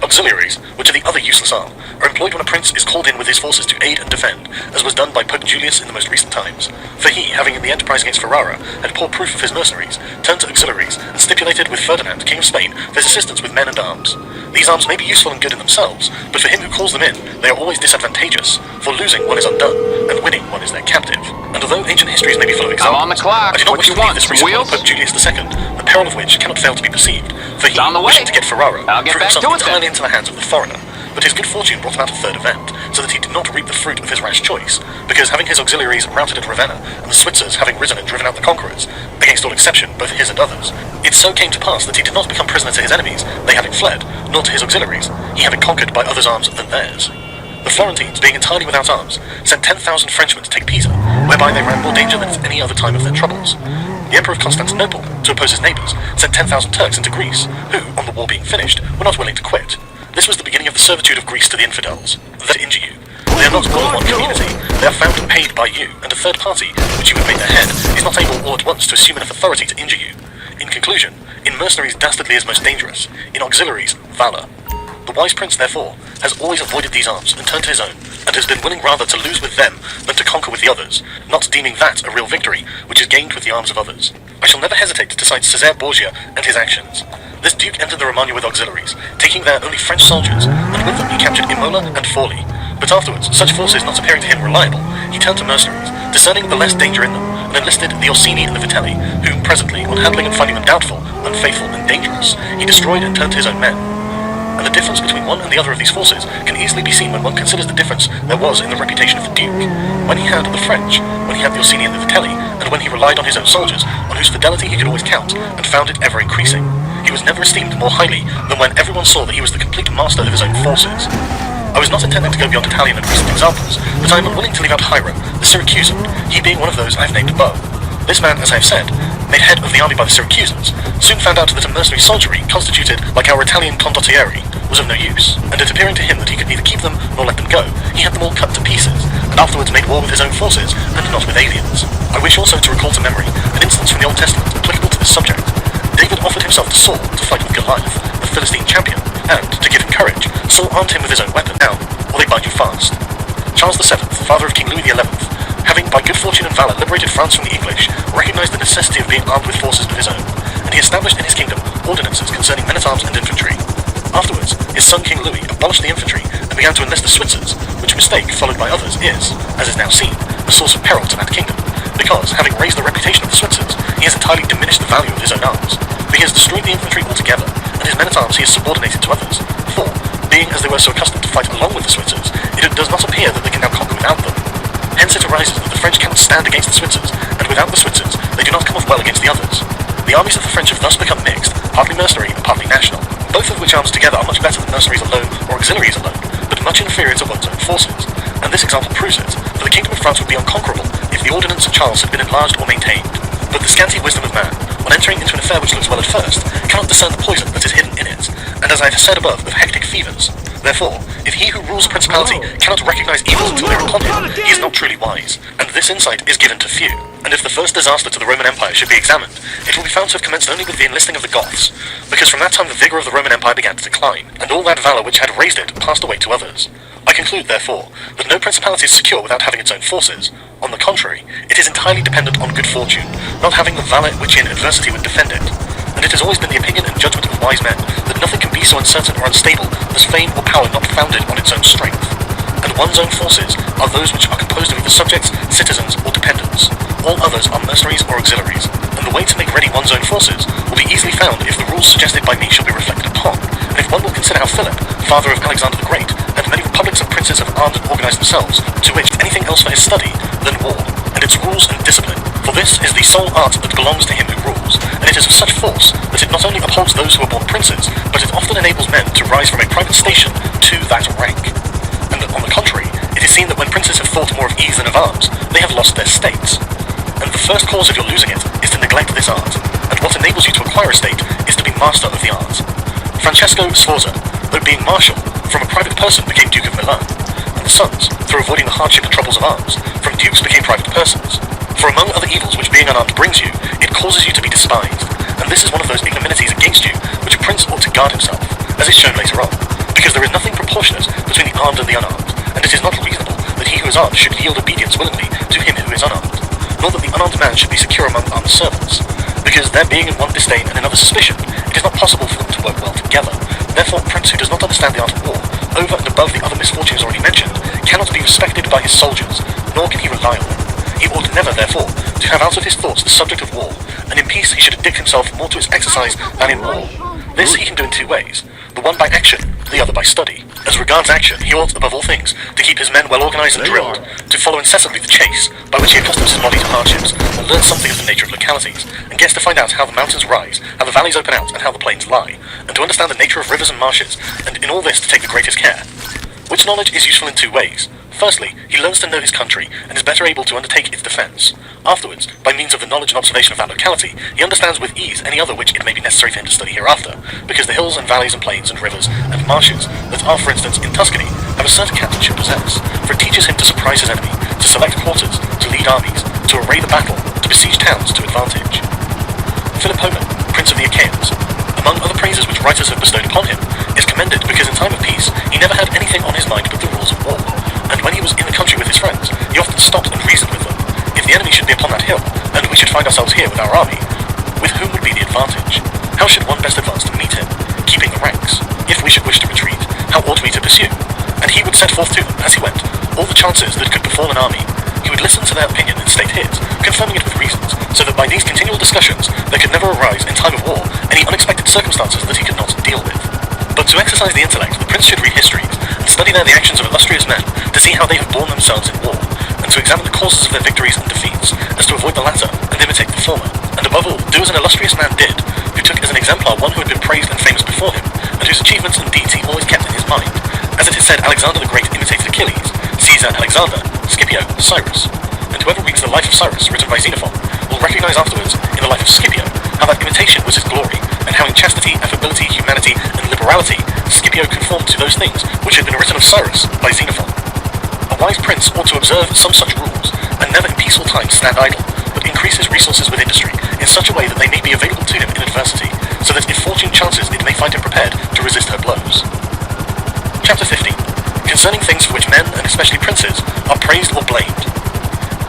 Auxiliaries, which are the other useless arm, are employed when a prince is called in with his forces to aid and defend, as was done by Pope Julius in the most recent times. For he, having in the enterprise against Ferrara had poor proof of his mercenaries, turned to auxiliaries, and stipulated with Ferdinand, King of Spain, for his assistance with men and arms. These arms may be useful and good in themselves, but for him who calls them in, they are always disadvantageous, for losing one is undone, and winning one is their captive. And although ancient histories may be full of examples, I'm on the clock. I do not wish to leave this recent Wheels? of Pope Julius II, the peril of which cannot fail to be perceived, for he, On the way. wishing to get Ferrara, I'll get threw back himself to it then. entirely into the hands of the foreigner. But his good fortune brought about a third event, so that he did not reap the fruit of his rash choice, because having his auxiliaries routed at Ravenna, and the Switzers having risen and driven out the conquerors, against all exception, both his and others, it so came to pass that he did not become prisoner to his enemies, they having fled, nor to his auxiliaries, he having conquered by others' arms than theirs. The Florentines, being entirely without arms, sent 10,000 Frenchmen to take Pisa, whereby they ran more danger than at any other time of their troubles. The Emperor of Constantinople, to oppose his neighbours, sent 10,000 Turks into Greece, who, on the war being finished, were not willing to quit. This was the beginning of the servitude of Greece to the infidels. That injure you. They are not all of one community. they are found and paid by you, and a third party, which you have made their head, is not able all at once to assume enough authority to injure you. In conclusion, in mercenaries dastardly is most dangerous, in auxiliaries, valour. The wise prince, therefore, has always avoided these arms and turned to his own, and has been willing rather to lose with them than to conquer with the others, not deeming that a real victory which is gained with the arms of others. I shall never hesitate to cite Cesare Borgia and his actions. This duke entered the Romagna with auxiliaries, taking there only French soldiers, and with them he captured Imola and Forli. But afterwards, such forces not appearing to him reliable, he turned to mercenaries, discerning the less danger in them, and enlisted the Orsini and the Vitelli, whom presently, on handling and finding them doubtful, unfaithful, and dangerous, he destroyed and turned to his own men. And the difference between one and the other of these forces can easily be seen when one considers the difference there was in the reputation of the Duke, when he had the French, when he had the Orsini and the Vitelli, and when he relied on his own soldiers, on whose fidelity he could always count, and found it ever increasing. He was never esteemed more highly than when everyone saw that he was the complete master of his own forces. I was not intending to go beyond Italian and recent examples, but I am unwilling to leave out Hiero, the Syracusan, he being one of those I have named above. This man, as I have said, made head of the army by the Syracusans, soon found out that a mercenary soldiery constituted like our Italian condottieri was of no use, and it appearing to him that he could neither keep them nor let them go, he had them all cut to pieces, and afterwards made war with his own forces, and not with aliens. I wish also to recall to memory an instance from the Old Testament applicable to this subject. David offered himself to Saul to fight with Goliath, the Philistine champion, and, to give him courage, Saul armed him with his own weapon. Now, or they bind you fast. Charles VII, father of King Louis XI, having by good fortune and valour liberated France from the English, recognised the necessity of being armed with forces of his own, and he established in his kingdom ordinances concerning men-at-arms and infantry. Afterwards, his son King Louis abolished the infantry and began to enlist the Switzers, which mistake, followed by others, is, as is now seen, a source of peril to that kingdom, because, having raised the reputation of the Switzers, he has entirely diminished the value of his own arms, for he has destroyed the infantry altogether, and his men-at-arms he has subordinated to others, for, being as they were so accustomed to fight along with the Switzers, it does not appear that they can now conquer without them. Hence it arises that the French cannot stand against the Switzers, and without the Switzers, they do not come off well against the others. The armies of the French have thus become mixed, partly mercenary and partly national, both of which arms together are much better than mercenaries alone or auxiliaries alone, but much inferior to one's own forces. And this example proves it, for the kingdom of France would be unconquerable if the ordinance of Charles had been enlarged or maintained. But the scanty wisdom of man, on entering into an affair which looks well at first, cannot discern the poison that is hidden in it, and as I have said above, of hectic fevers. Therefore, if he who rules a principality cannot recognise evils until they are upon him, he is not truly wise, and this insight is given to few. And if the first disaster to the Roman Empire should be examined, it will be found to have commenced only with the enlisting of the Goths, because from that time the vigour of the Roman Empire began to decline, and all that valour which had raised it passed away to others. I conclude, therefore, that no principality is secure without having its own forces. On the contrary, it is entirely dependent on good fortune, not having the valour which in adversity would defend it. And it has always been the opinion and judgment of wise men that nothing can be so uncertain or unstable as fame or power not founded on its own strength. And one's own forces are those which are composed of either subjects, citizens, or dependents. All others are mercenaries or auxiliaries, and the way to make ready one's own forces will be easily found if the rules suggested by me shall be reflected upon, and if one will consider how Philip, father of Alexander the Great, and many republics and princes have armed and organised themselves, to which anything else for his study than war, and its rules and discipline. For this is the sole art that belongs to him who rules, and it is of such force that it not only upholds those who are born princes, but it often enables men to rise from a private station to that rank. And on the contrary, it is seen that when princes have thought more of ease than of arms, they have lost their states. And the first cause of your losing it is to neglect this art, and what enables you to acquire a state is to be master of the art. Francesco Sforza, though being marshal, from a private person became Duke of Milan, and the sons, through avoiding the hardship and troubles of arms, from dukes became private persons. For among other evils which being unarmed brings you, it causes you to be despised, and this is one of those ignominies against you which a prince ought to guard himself, as is shown later on, because there is nothing proportionate between the armed and the unarmed, and it is not reasonable that he who is armed should yield obedience willingly to him who is unarmed, nor that the unarmed man should be secure among armed servants, because there being in one disdain and another suspicion, it is not possible for them to work well together. Therefore, a prince who does not understand the art of war, over and above the other misfortunes already mentioned, cannot be respected by his soldiers, nor can he rely on them. He ought never, therefore, to have out of his thoughts the subject of war, and in peace he should addict himself more to its exercise than in war. This he can do in two ways, the one by action, the other by study. As regards action, he ought, above all things, to keep his men well organised and drilled, to follow incessantly the chase, by which he accustoms his body to hardships, and learns something of the nature of localities, and gets to find out how the mountains rise, how the valleys open out, and how the plains lie, and to understand the nature of rivers and marshes, and in all this to take the greatest care. Which knowledge is useful in two ways. Firstly, he learns to know his country, and is better able to undertake its defence. Afterwards, by means of the knowledge and observation of that locality, he understands with ease any other which it may be necessary for him to study hereafter, because the hills and valleys and plains and rivers and marshes that are, for instance, in Tuscany, have a certain captain should possess, for it teaches him to surprise his enemy, to select quarters, to lead armies, to array the battle, to besiege towns to advantage. Philippomen, Prince of the Achaeans, among other praises which writers have bestowed upon him, is commended because in time of peace he never had anything on his mind but the rules of war, and when he was in the country with his friends, he often stopped and reasoned with them. If the enemy should be upon that hill, and we should find ourselves here with our army, with whom would be the advantage? How should one best advance to meet him, keeping the ranks? If we should wish to retreat, how ought we to pursue? And he would set forth to them, as he went, all the chances that could befall an army. He would listen to their opinion and state his, confirming it with reasons, so that by these continual discussions there could never arise in time of war any unexpected circumstances that he could not deal with. But to exercise the intellect, the prince should read histories, and study there the actions of illustrious men, to see how they have borne themselves in war, and to examine the causes of their victories and defeats, as to avoid the latter, and imitate the former, and above all, do as an illustrious man did, who took as an exemplar one who had been praised and famous before him, and whose achievements and deeds he always kept in his mind. As it is said, Alexander the Great imitated Achilles, Caesar Alexander, Scipio Cyrus, and whoever reads the life of Cyrus, written by Xenophon, will recognize afterwards, in the life of Scipio, how that imitation was his glory, and how in chastity, affability, humanity, and liberality, Scipio conformed to those things which had been written of Cyrus by Xenophon. A wise prince ought to observe some such rules, and never in peaceful times stand idle, but increase his resources with industry, in such a way that they may be available to him in adversity, so that if fortune chances it may find him prepared to resist her blows. Chapter 15. Concerning things for which men, and especially princes, are praised or blamed.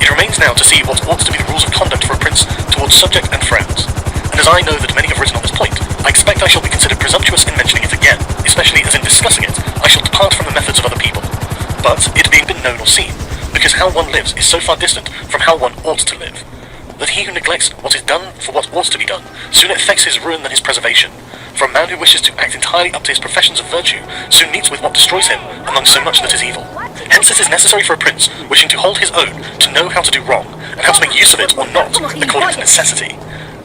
It remains now to see what ought to be the rules of conduct for a prince towards subject and friends, and as I know that many have written on this point, I expect I shall be considered presumptuous in mentioning it again, especially as in discussing it, I shall depart from the methods of other people. But it being been known or seen, because how one lives is so far distant from how one ought to live, that he who neglects what is done for what ought to be done, sooner effects his ruin than his preservation. For a man who wishes to act entirely up to his professions of virtue, soon meets with what destroys him among so much that is evil. Hence it is necessary for a prince, wishing to hold his own, to know how to do wrong, and how to make use of it or not, according to necessity.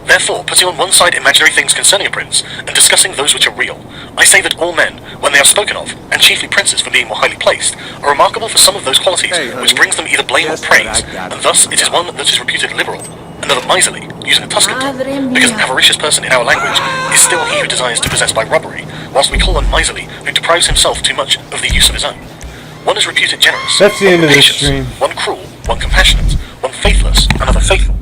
Therefore, putting on one side imaginary things concerning a prince, and discussing those which are real, I say that all men, when they are spoken of, and chiefly princes for being more highly placed, are remarkable for some of those qualities which brings them either blame or praise, and thus it is one that is reputed liberal, another miserly, using a Tuscan term, because an avaricious person in our language is still he who desires to possess by robbery, whilst we call one miserly who deprives himself too much of the use of his own. One is reputed generous, That's the one end of this patient, stream. one cruel, one compassionate, one faithless, another faithful.